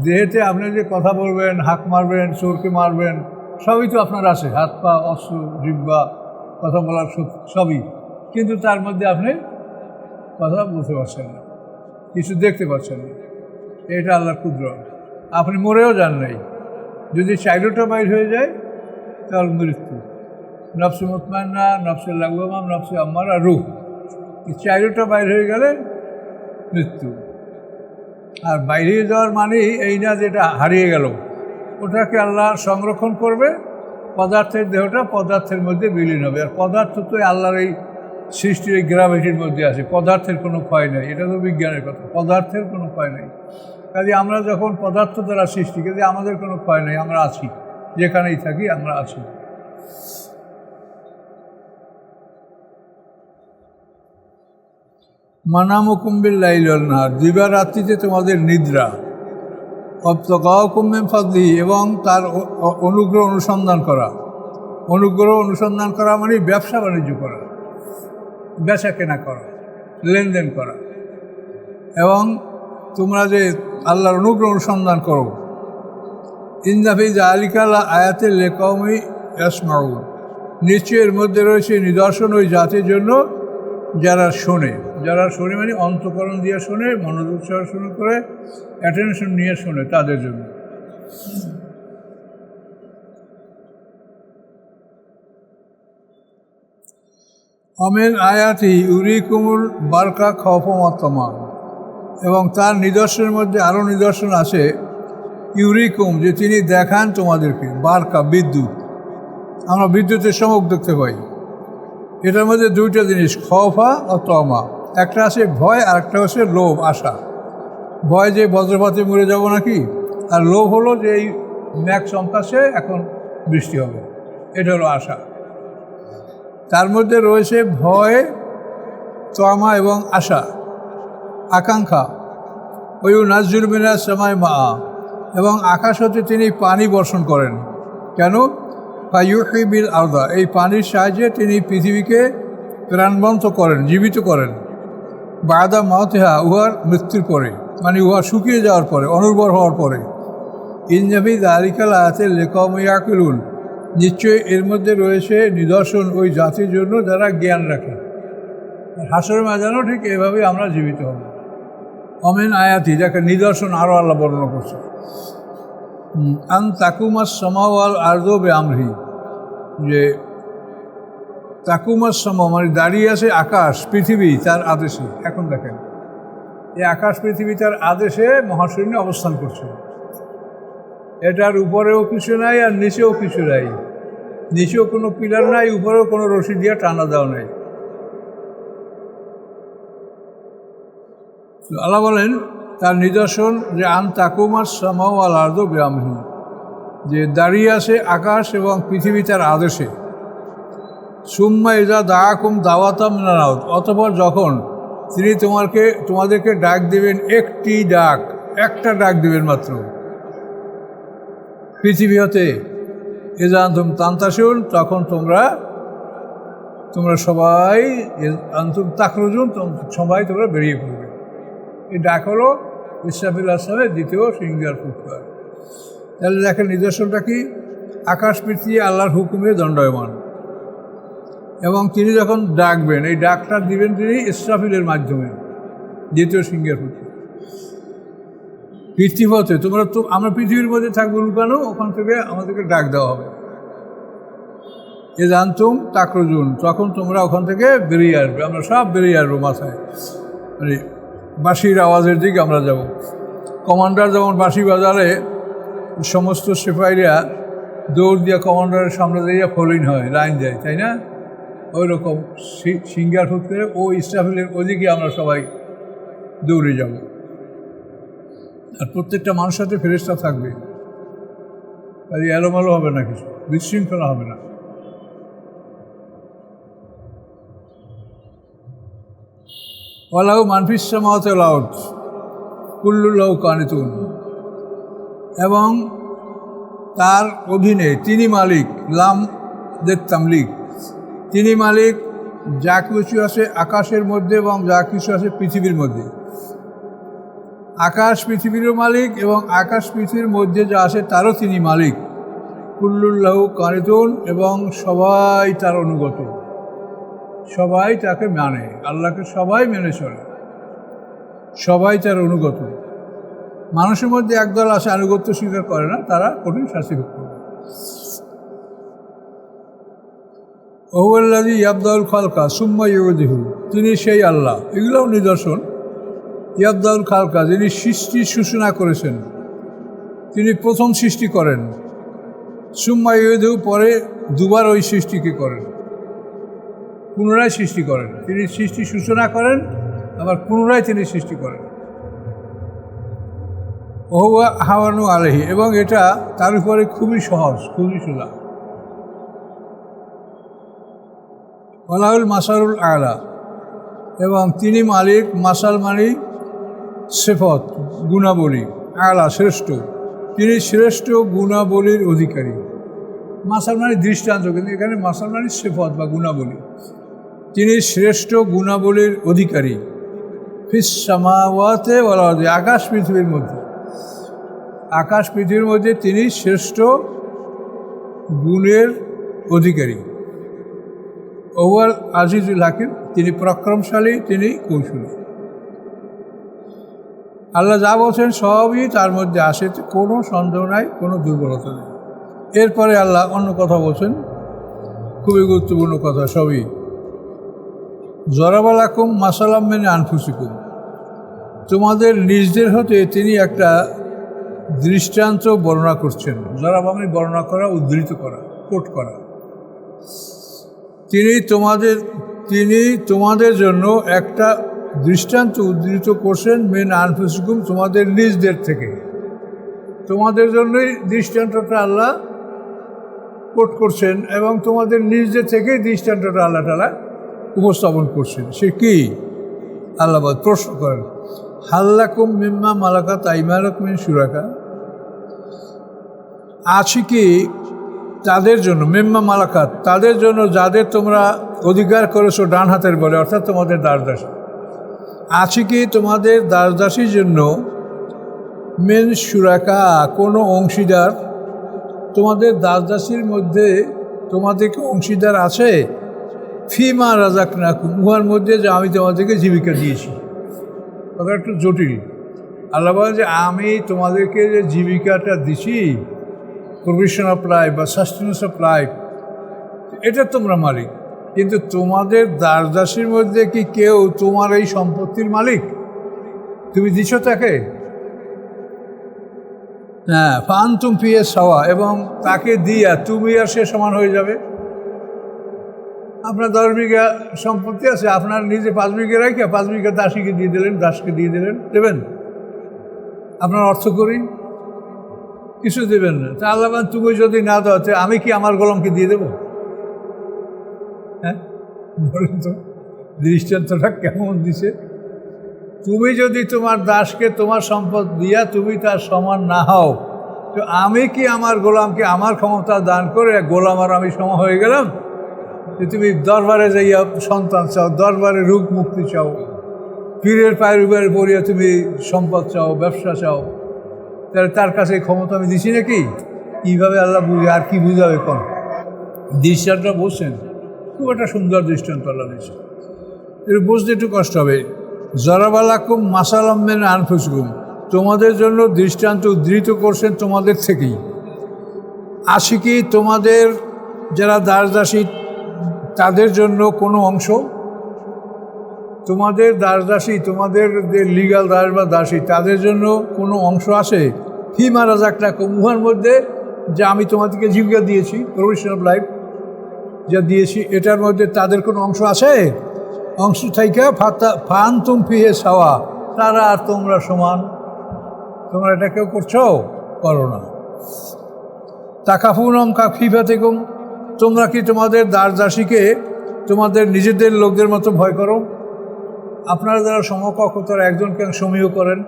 দেহেতে আপনি যে কথা বলবেন, হাঁক মারবেন, চোরকে মারবেন, সবই তো আপনার আছে, হাত, পা, অস্ত্র, জিহ্বা, কথা বলার সবই, কিন্তু তার মধ্যে আপনি কথা বলতে পারছেন না, কিছু দেখতে পাচ্ছেন না। এটা আল্লাহর কুদরত। আপনি মরেও যান নাই, যদি চাইরোটা বাইর হয়ে যায় তাহলে মৃত্যু। নফসে মুতমাইন্না, নফসে লাওয়ামা, নফসে আম্মারা, রূহ, এই চাইরোটা বাইর হয়ে গেলে মৃত্যু। আর বাইরে যাওয়ার মানেই এই না যেটা হারিয়ে গেল, ওটাকে আল্লাহ সংরক্ষণ করবে, পদার্থের দেহটা পদার্থের মধ্যে বিলীন হবে। আর পদার্থ তো আল্লাহর এই সৃষ্টির এই গ্র্যাভিটির মধ্যে আছে, পদার্থের কোনো ক্ষয় নেই, এটা তো বিজ্ঞানের কথা, পদার্থের কোনো ক্ষয় নেই। কাজে আমরা যখন পদার্থ দ্বারা সৃষ্টি, কাজে আমাদের কোনো ক্ষয় নেই, আমরা আছি, যেখানেই থাকি আমরা আছি। মানামুকুম্বিল লাইল ওয়ান নাহার, দিবা রাত্রিতে তোমাদের নিদ্রা, অবতাগাকুম মিন ফাদলিহি, এবং তার অনুগ্রহ অনুসন্ধান করা। অনুগ্রহ অনুসন্ধান করা মানে ব্যবসা বাণিজ্য করা, বেচা কেনা করা, লেনদেন করা, এবং তোমরা যে আল্লাহর অনুগ্রহ অনুসন্ধান করো। ইন্না ফি যালিকা লাআয়াতিন লিকাওমি ইয়াসমাউন, নিশ্চয়ের মধ্যে রয়েছে নিদর্শন ওই জাতির জন্য যারা শোনে। যারা শোনে মানে অন্তঃকরণ দিয়ে শোনে, মনোযোগ সহ শুরু করে অ্যাটেনশন নিয়ে শোনে, তাদের জন্য। অমেন আয়াতি ইউরিকুমুল বারকা খওফমাত্তামা, এবং তার নিদর্শনের মধ্যে আরও নিদর্শন আছে। ইউরিকুম, যে তিনি দেখান তোমাদেরকে, বারকা বিদ্যুৎ, আমরা বিদ্যুতের চমক দেখতে পাই। এটার মধ্যে দুইটা জিনিস, খওফা ও তমা, একটা আছে ভয় আর একটা হচ্ছে লোভ, আশা। ভয় যে বজ্রপাতে মরে যাব নাকি, আর লোভ হলো যে এই মেঘ চমকাচ্ছে, এখন বৃষ্টি হবে, এটা হলো আশা। তার মধ্যে রয়েছে ভয়, তমা এবং আশা, আকাঙ্ক্ষা। ওই নাজ্জুল মিনাস সামাই মা, এবং আকাশ হতে তিনি পানি বর্ষণ করেন। কেন? ফায়ুহিবিল আরদা, এই পানির সাহায্যে তিনি পৃথিবীকে প্রাণবন্ত করেন, জীবিত করেন। বাদা মাওতিহা, উহার মৃত্যুর পরে, মানে উহা শুকিয়ে যাওয়ার পরে, অনুর্বর হওয়ার পরে। ইনজাফি যালিকা লাআয়াতিন লিকাওমি ইয়াকিলুন, নিশ্চয়ই এর মধ্যে রয়েছে নিদর্শন ওই জাতির জন্য যারা জ্ঞান রাখে। হাসরের ময়দানও ঠিক এভাবেই আমরা জীবিত হব। অমেন আয়াতি, যাকে নিদর্শন আরও আল্লাহ বর্ণনা করছে। আন তাকুমাস সামাওয়াল আরদু বিআমরিহি, যে তাকুমাস সামা মানে দাঁড়িয়ে আছে আকাশ পৃথিবী তার আদেশে। এখন দেখেন, এই আকাশ পৃথিবী তার আদেশে মহাশূন্যে অবস্থান করছে। এটার উপরেও কিছু নাই আর নিচেও কিছু নাই, নিচেও কোনো পিলার নাই, উপরেও কোনো রশি দিয়ে টানা দেওয়া নেই। আল্লাহ বলেন তার নিদর্শন যে আন তাকুমাস সামাওয়াল আরদু বিআমরিহি, যে দাঁড়িয়ে আছে আকাশ এবং পৃথিবী তার আদেশে। সুম্মা ইযা দাআকুম দাওয়াতাম মিনাল আরদ, অতঃপর যখন তিনি তোমাদেরকে ডাক দেবেন, একটা ডাক দেবেন মাত্র পৃথিবী হতে, ইযা আনতুম তানতাশিরুন, তখন তোমরা সবাই, আনতুম তাখরুজুন, সবাই তোমরা বেরিয়ে পড়বে। এই ডাক হলো ইসরাফিল আসলামের দ্বিতীয় সিংহার ফুৎকার। তাহলে দেখেন নিদর্শনটা কি? আকাশ পৃথিবী আল্লাহর হুকুমে দণ্ডায়মান, এবং তিনি যখন ডাকবেন, এই ডাকটা দিবেন তিনি ইসরাফিলের মাধ্যমে, দ্বিতীয় সিংহের ফুৎকার। পৃথিবীতে আমরা পৃথিবীর মধ্যে থাকবো লুকানো, ওখান থেকে আমাদেরকে ডাক দেওয়া হবে। এ জানতুম তাকরুজুন, তখন তোমরা ওখান থেকে বেরিয়ে আসবে, আমরা সব বেরিয়ে আসবো মাথায়, মানে বাঁশির আওয়াজের দিকে আমরা যাব। কমান্ডার যেমন বাঁশি বাজালে সমস্ত সিপাহীরা দৌড় দিয়ে কমান্ডারের সামনে দিয়ে ফলিন হয়, লাইন দেয়, তাই না? ওই রকম সিংহার ফুৎকারে ও ইসরাফিলের ওদিকে আমরা সবাই দৌড়ে যাব। আর প্রত্যেকটা মানুষের সাথে ফেরেশতা থাকবে, কাজে এলোমেলো হবে না, কিছু বিশৃঙ্খলা হবে না। ওয়ালাহু মান ফিস সামাওয়াতি ওয়াল আরদ কুল্লুন লাহু কানিতুন, এবং তার অধীনে তিনি মালিক, লাম দের তামলিক, তিনি মালিক যা কিছু আছে আকাশের মধ্যে এবং যা কিছু আছে পৃথিবীর মধ্যে। আকাশ পৃথিবীরও মালিক এবং আকাশ পৃথিবীর মধ্যে যা আছে তারও তিনি মালিক। কুল্লুন লাহু কানিতুন, এবং সবাই তার অনুগত, সবাই তাকে মানে, আল্লাহকে সবাই মেনে চলে, সবাই তার অনুগত। মানুষের মধ্যে একদল আছে আনুগত্য স্বীকার করে না, তারা কঠিন শাস্তি ভোগ করবে। ওহুয়াল্লাযী ইয়াবদাউল খালকা সুম্মা ইউঈদুহু, তিনি সেই আল্লাহ। এগুলোও নিদর্শন ইয়াবদাউল খালকা, যিনি সৃষ্টির সূচনা করেছেন, তিনি প্রথম সৃষ্টি করেন, সুম্মা ইউইদু, পরে দুবার ওই সৃষ্টিকে করেন, পুনরায় সৃষ্টি করেন। তিনি সৃষ্টি সূচনা করেন, আবার পুনরায় তিনি সৃষ্টি করেন। ওহুয়া হাওয়ানু আলাইহি, এবং এটা তার উপরে খুবই সহজ, খুবই সোজা। ওয়ালাহুল মাসারুল আলা, এবং তিনি মালিক, মাসাল মানে সিফত, গুণাবলী, আলা শ্রেষ্ঠ, তিনি শ্রেষ্ঠ গুণাবলীর অধিকারী। মাসাল মানে দৃষ্টান্ত, কিন্তু এখানে মাসাল মানে সিফত বা গুণাবলী। তিনি শ্রেষ্ঠ গুণাবলীর অধিকারী। ফিস সামাওয়াতে ওয়াল আরদি, আকাশ পৃথিবীর মধ্যে, আকাশ পৃথিবীর মধ্যে তিনি শ্রেষ্ঠ গুণের অধিকারী। ওয়াল আজিজুল হাকিম, তিনি পরাক্রমশালী, তিনি কৌশলী। আল্লাহ যা বলছেন সবই তার মধ্যে আসে, কোনো সন্দেহ নাই, কোনো দুর্বলতা নেই। এরপরে আল্লাহ অন্য কথা বলছেন, খুবই গুরুত্বপূর্ণ কথা। সবই জরাবালাকুম মাসালাম মেনে আনফুসিকুম, তোমাদের নিজদের হতে তিনি একটা দৃষ্টান্ত বর্ণনা করছেন। জরাবা মানে বর্ণনা করা, উদ্ধৃত করা, কোট করা। তিনি তোমাদের জন্য একটা দৃষ্টান্ত উদ্ধৃত করছেন, মেন আনফুসিকুম, তোমাদের নিজদের থেকে। তোমাদের জন্যই দৃষ্টান্তটা আল্লাহ কোট করছেন, এবং তোমাদের নিজদের থেকেই দৃষ্টান্তটা আল্লাহ তাআলা উপস্থাপন করছেন। সে কি? আল্লাহ প্রশ্ন করেন, হাল্লাকুম মিম্মা মালাকাত আইমানুকুম মিন শুরাকা, আছে কি তাদের জন্য, মিম্মা মালাকাত, তাদের জন্য যাদের তোমরা অধিকার করেছো ডান হাতের বলে, অর্থাৎ তোমাদের দাসদাসী, আছে কি তোমাদের দাসদাসীর জন্য মিন শুরাকা, কোনো অংশীদার? তোমাদের দাসদাসীর মধ্যে তোমাদেরকে অংশীদার আছে? ফিমা রাযাকনাকুম, উহার মধ্যে যে আমি তোমাদেরকে জীবিকা দিয়েছি। কথা একটু জটিল। আল্লাহ বলেন যে আমি তোমাদেরকে যে জীবিকাটা দিছি, প্রভিশন অফ লাইফ বা সাস্টেনেন্স অফ লাইফ, এটা তোমরা মালিক। কিন্তু তোমাদের দাসদাসীর মধ্যে কি কেউ তোমার এই সম্পত্তির মালিক? তুমি দিছ তাকে? হ্যাঁ, ফানতুম ফিহে সাওয়া, এবং তাকে দিয়া তুমি আর সে সমান হয়ে যাবে। আপনার 10 বিঘা সম্পত্তি আছে, আপনার নিজে 5 বিঘা রেখে 5 বিঘা দাসীকে দিয়ে দিলেন, দাসকে দিয়ে দিলেন, দেবেন? আপনার অর্থ করি কিছু দেবেন না। তা আল্লাহ তুমি যদি না দাও, আমি কি আমার গোলামকে দিয়ে দেবো? হ্যাঁ বলেন তো, দৃষ্টান্তটা কেমন দিছে? তুমি যদি তোমার দাসকে তোমার সম্পদ দিয়া তুমি তার সমান না হও, তো আমি কি আমার গোলামকে আমার ক্ষমতা দান করে গোলাম আর আমি সম হয়ে গেলাম? যে তুমি দরবারে যাইয়া সন্তান চাও, দরবারে রোগ মুক্তি চাও, পীরের পায়ের উপরে পড়িয়া তুমি সম্পদ চাও, ব্যবসা চাও, তাহলে তার কাছে ক্ষমতা আমি দিছি নাকি? কীভাবে আল্লাহ বুঝে, আর কি বুঝাবে? কোন দৃষ্টান্তটা বলছেন, খুব একটা সুন্দর দৃষ্টান্ত আল্লাহ দিয়েছে। এর বুঝতে একটু কষ্ট হবে। জরাবালাকুম মাসালাম মিন আনফুসিকুম, তোমাদের জন্য দৃষ্টান্ত উদ্ধৃত করছেন তোমাদের থেকেই। আছে কি তোমাদের যারা দাসদাসী তাদের জন্য কোনো অংশ? তোমাদের দাসদাসী, তোমাদের যে লিগাল দাস বা দাসী, তাদের জন্য কোনো অংশ আছে? ফিমা রাযাকনাকুম, উহার মধ্যে যা আমি তোমাদেরকে জীবিকা দিয়েছি, প্রভিশন অফ লাইফ যা দিয়েছি, এটার মধ্যে তাদের কোনো অংশ আছে? অংশ থাইকা ফানতুম ফিহে সাওয়া, তারা আর তোমরা সমান। তোমরা এটা কেউ করছো? করো না। তাকাফুনহুম কাখিফাতিকুম, তোমরা কি তোমাদের দাসদাসীকে তোমাদের নিজেদের লোকদের মতো ভয় করো? আপনারা যারা সমকক্ষ, তারা একজনকে সমীহ করেন,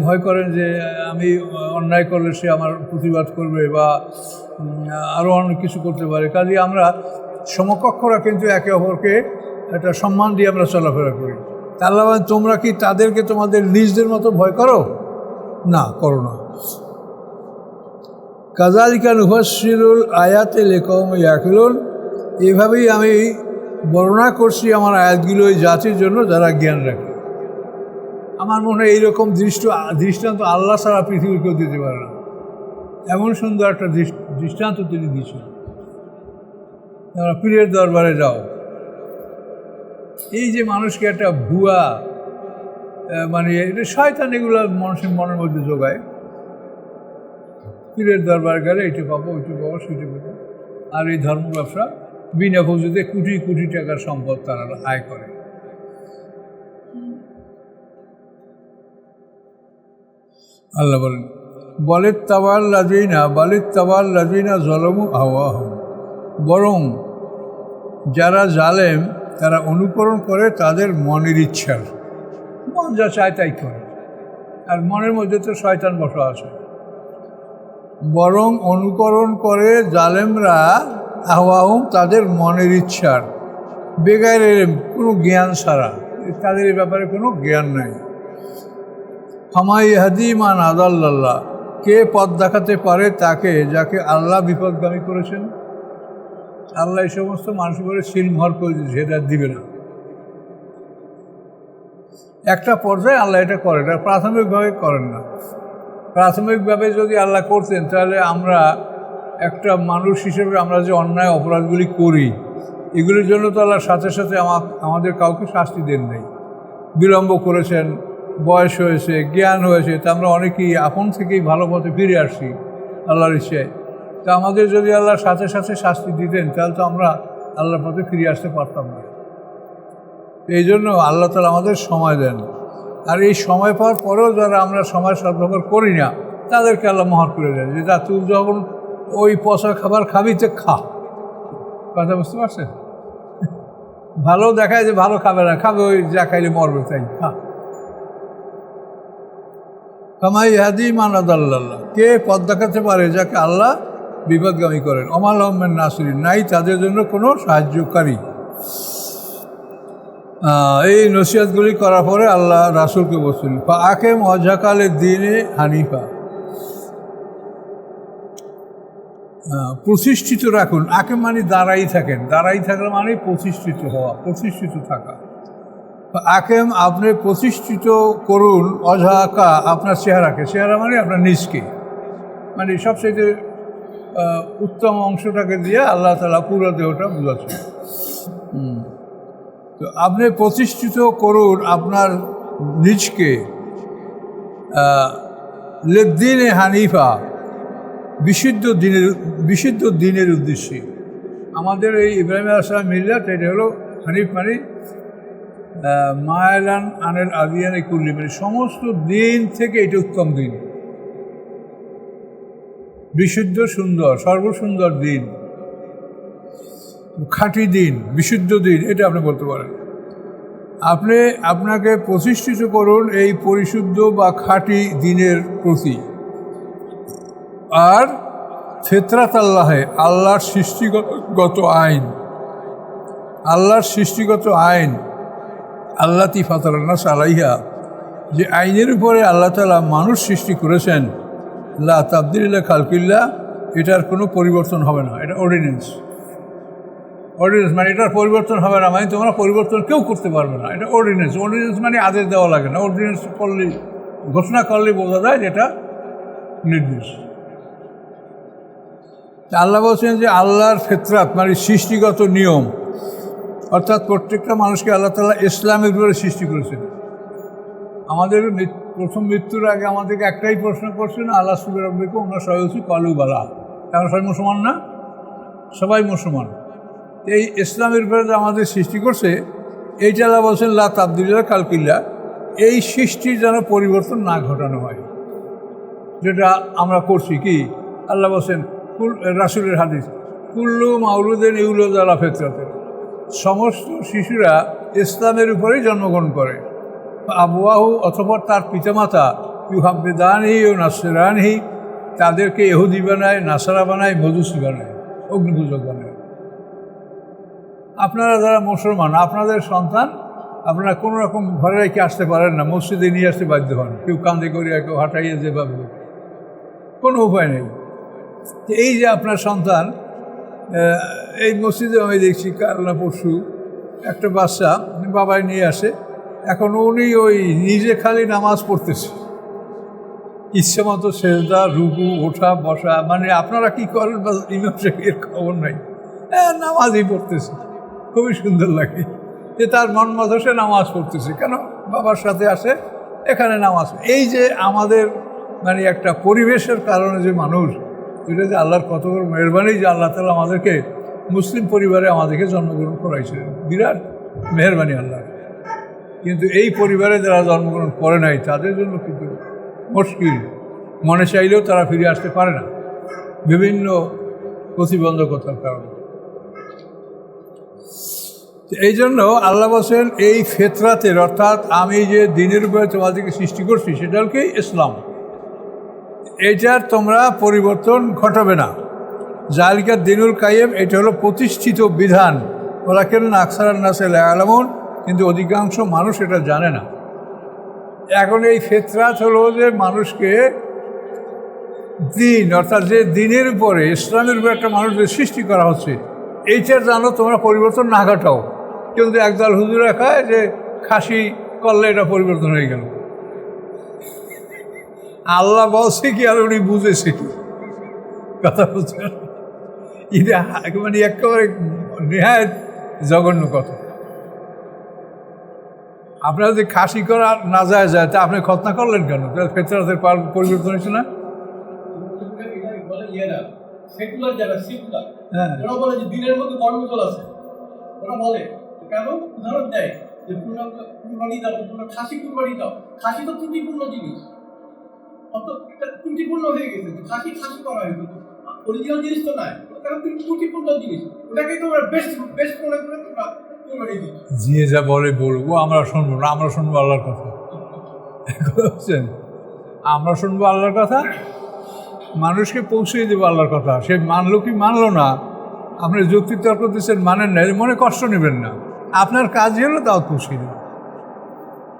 ভয় করেন যে আমি অন্যায় করলে সে আমার প্রতিবাদ করবে বা আরও অনেক কিছু করতে পারে। কাজে আমরা সমকক্ষরা কিন্তু একে অপরকে একটা সম্মান দিয়ে আমরা চলাফেরা করি। আল্লাহ তোমরা কি তাদেরকে তোমাদের নিজদের মতো ভয় করো? না, করো না। কাযালিকা নুফাসসিলুল আয়াতি লিকাওমিন ইয়াকিলুন, এভাবেই আমি বর্ণনা করছি আমার আয়াতগুলো ওই জাতির জন্য যারা জ্ঞান রাখে। আমার মনে হয় এইরকম দৃষ্টান্ত আল্লাহ ছাড়া পৃথিবী কেউ দিতে পারে না। এমন সুন্দর একটা দৃষ্টান্ত তিনি দিয়েছেন। তোমরা পীরের দরবারে যাও, এই যে মানুষকে একটা ভুয়া মানে এটা শয়তান এগুলো মানুষের মনের মধ্যে যোগায়। পীরের দরবার গেলে এইটা পাবো, ওইটা পাবো, সেইটা পাবো। আর এই ধর্ম ব্যবসা বিনা পুঁজিতে কোটি কোটি টাকার সম্পদ তারা আয় করে। আল্লাহ বলেন, বালিত তাবাল লাজিনা জলমু আওয়াহুম, বরং যারা জালেম তারা অনুকরণ করে তাদের মনের ইচ্ছার, মন যা চায় তাই করে। আর মনের মধ্যে তো শয়তান বসা আছে। বরং অনুকরণ করে জালেমরা আহওয়াহুম তাদের মনের ইচ্ছার, বেগাইরে কোনো জ্ঞান ছাড়া, তাদের এই ব্যাপারে কোনো জ্ঞান নাই। ফামাই হাদিমান আদাল্লাহ, কে পথ দেখাতে পারে তাকে যাকে আল্লাহ বিপদগামী করেছেন। আল্লাহ এই সমস্ত মানুষ করে শিলমহর করে দিয়েছে, এটা দিবে না। একটা পর্যায়ে আল্লাহ এটা করেন, এটা প্রাথমিকভাবে করেন না। প্রাথমিকভাবে যদি আল্লাহ করতেন তাহলে আমরা একটা মানুষ হিসেবে আমরা যে অন্যায় অপরাধগুলি করি এগুলির জন্য তো আল্লাহ সাথে সাথে আমাদের কাউকে শাস্তি দেন নাই। বিলম্ব করেছেন, বয়স হয়েছে, জ্ঞান হয়েছে, তা আমরা অনেকেই আপন থেকেই ভালো পথে ফিরে আসি আল্লাহর ইচ্ছায়। তা আমাদের যদি আল্লাহর সাথে সাথে শাস্তি দিতেন তাহলে তো আমরা আল্লাহর পথে ফিরে আসতে পারতাম না। এই জন্য আল্লাহ তাআলা আমাদের সময় দেন। আর এই সময় পাওয়ার পরেও যারা আমরা সময় সদ্ব্যবহার করি না তাদেরকে আল্লাহ মহৎ করে দেন, যে তা তুই যখন ওই পচা খাবার খাবি তো খা। কথা বুঝতে পারছেন? ভালো দেখায় যে ভালো খাবে না, খাবে ওই যা খাইলে মরবে তাই খা। কামাই হাদিমান আদাল্লাহ, কে পথ দেখাতে পারে যাকে আল্লাহ বিপদগামী করেন। অমাল আহমেদ নাসিরিন, নাই তাদের জন্য কোনো সাহায্যকারী। এই নসিহতগুলি করার পরে আল্লাহ রাসূলকে বলছেন, আকেম ওয়াজহাকালের দিনে হানিফা, প্রতিষ্ঠিত রাখুন। আকেম মানে দাঁড়াই থাকেন, দাঁড়াই থাকা মানে প্রতিষ্ঠিত হওয়া, প্রতিষ্ঠিত থাকা। আকেম আপনি প্রতিষ্ঠিত করুন, অজহাকা আপনার চেহারাকে, চেহারা মানে আপনার নিজকে, মানে সবচেয়ে উত্তম অংশটাকে দিয়ে আল্লাহ তাআলা পুরো দেহটা বুঝাচ্ছে। তো আপনি প্রতিষ্ঠিত করুন আপনার নিজকে লিদ্দীনে হানিফা, বিশুদ্ধ দিনের উদ্দেশ্যে। আমাদের এই ইব্রাহিম আলাইহিস সালাম মিল্লাত, এটা হলো হানিফ মানে মায়লান আনের আদিয়ানে কুল্লি, মানে সমস্ত দিন থেকে এটা উত্তম দিন, বিশুদ্ধ সুন্দর, সর্বসুন্দর দিন, খাঁটি দিন, বিশুদ্ধ দিন, এটা আপনি বলতে পারেন। আপনাকে প্রতিষ্ঠিত করুন এই পরিশুদ্ধ বা খাঁটি দিনের প্রতি। আর ফিতরাত আল্লাহে, আল্লাহর সৃষ্টিগত আইন, আল্লাহর সৃষ্টিগত আইন, আল্লাতি ফাতারান্নাস আলাইহা, যে আইনের উপরে আল্লাহ তাআলা মানুষ সৃষ্টি করেছেন, লা তাবদীলা খালকিল্লাহ, এটার কোনো পরিবর্তন হবে না। এটা অর্ডিন্যান্স, অর্ডিন্যান্স মানে এটার পরিবর্তন হবে না, মানে তোমরা পরিবর্তন কেউ করতে পারবে না। এটা অর্ডিন্যান্স, অর্ডিন্যান্স মানে আদেশ দেওয়া লাগে না, অর্ডিন্যান্স করলে, ঘোষণা করলে বোঝা যায় যেটা নির্দেশ। আল্লাহ বলছেন যে আল্লাহর ফিতরাত মানে সৃষ্টিগত নিয়ম, অর্থাৎ প্রত্যেকটা মানুষকে আল্লাহ তাআলা ইসলামের উপরে সৃষ্টি করেছেন। আমাদের প্রথম মৃত্যুর আগে আমাদেরকে একটাই প্রশ্ন করছেন, আল্লাহ সুবহানাহু ওয়া তাআলা, আমরা সবাই হচ্ছি কালু বালা, আমরা সবাই মুসলমান না? সবাই মুসলমান। এই ইসলামের উপরে যে আমাদের সৃষ্টি করছে, এইটা আল্লাহ বলছেন লা তাবদীলা খালকিল্লাহ, এই সৃষ্টির যেন পরিবর্তন না ঘটানো হয়, যেটা আমরা করছি। কি আল্লাহ বলছেন, রাসূলের হাদিস, কুল্লু মাউলুদিন ইউলাদু আলা ফিতরাতে, সমস্ত শিশুরা ইসলামের উপরেই জন্মগ্রহণ করে। আবওয়াহু, অথবা তার পিতামাতা, ইউহাব্বিদানিহি ও নাসরানিহি, তাদেরকে ইহুদি বানায়, নাসারা বানায়, মজুসি বানায়, অগ্নিপূজক বানায়। আপনারা যারা মুসলমান, আপনাদের সন্তান আপনারা কোনো রকম ঘরে রেখে আসতে পারেন না, মসজিদে নিয়ে আসতে বাধ্য হন, কেউ কান্দে করিয়া, কেউ হাঁটাইয়া, যেভাবে কোনো উপায় নেই। এই যে আপনার সন্তান, এই মসজিদে আমি দেখছি কাল না পরশু একটা বাচ্চা বাবাই নিয়ে আসে, এখন উনি ওই নিজে খালি নামাজ পড়তেছে, ইচ্ছে মতো সেজদা, রুকু, ওঠা বসা, মানে আপনারা কি করেন বা ইমাম সাহেবের খবর নাই, নামাজই পড়তেছে। খুবই সুন্দর লাগে যে তার মন মতো সে নামাজ পড়তেছে। কেন? বাবার সাথে আসে, এখানে নামাজ। এই যে আমাদের মানে একটা পরিবেশের কারণে যে মানুষ, এটা যে আল্লাহর কত বড় মেহরবানি যে আল্লাহ তাআলা আমাদেরকে মুসলিম পরিবারে আমাদেরকে জন্মগ্রহণ করাইছে, বিরাট মেহরবানি আল্লাহ। কিন্তু এই পরিবারে যারা জন্মগ্রহণ করে নাই তাদের জন্য কিন্তু মুশকিল, মনে চাইলেও তারা ফিরে আসতে পারে না বিভিন্ন প্রতিবন্ধকতার কারণে। এই জন্য আল্লাহ বলছেন এই ফেতরাতের, অর্থাৎ আমি যে দিনের উপরে তোমাদেরকে সৃষ্টি করছি সেটা হল কি ইসলাম, এটার তোমরা পরিবর্তন ঘটাবে না। জালিকা দিনুল কাইয়্যিম, এটা হলো প্রতিষ্ঠিত বিধান। ওয়ালাকিন্না আকসারান নাসি লা ইয়ালামুন, কিন্তু অধিকাংশ মানুষ এটা জানে না। এখন এই ফেতরাত হলো যে মানুষকে দিন, অর্থাৎ যে দিনের উপরে ইসলামের উপরে একটা মানুষের সৃষ্টি করা হচ্ছে, এইটার জানো তোমরা পরিবর্তন না ঘটাও। কিন্তু একদল হুজুর খায় যে খাসি করলে এটা পরিবর্তন হয়ে গেল। আল্লাহ বলছে কি আর উনি বুঝেছে কি? কথা বলছেন, এটা মানে একেবারে নেহায়েত জঘন্য কথা। আপনার যদি খাসি করা না যায় তা আপনি খতনা করলেন কেন? ফেতরাতের পরিবর্তন হয়েছে না? সেকুলার যারা সেকুলার, হ্যাঁ, ওরা বলে যে দিনের মধ্যে কর্মফল আছে। ওরা বলে কেন? উদাহরণ দেয় যে কুরবানি দাও, খাসি কুরবানি দাও। খাসি তো ত্রুটিপূর্ণ জিনিস, অত ত্রুটিপূর্ণ হয়ে গেছে। খাসি খাসি করা হয়েছে, অরিজিনাল জিনিস তো নাই, কারণ ত্রুটিপূর্ণ জিনিস, ওটাকে তোমরা বেস্ট বেস্ট মনে করে তোমরা কুরবানি দিচ্ছ। যে যা বলে বলবো, আমরা শুনবো না, আমরা শুনবো আল্লাহর কথা। বুঝছেন, আমরা শুনবো আল্লাহর কথা, মানুষকে পৌঁছে দেবো আল্লাহর কথা। সে মানলো কি মানলো না, আপনি যুক্তি তর্ক দিচ্ছেন, মানেন না, মনে কষ্ট নেবেন না, আপনার কাজই হলো দাওয়াত পৌঁছে দেবে।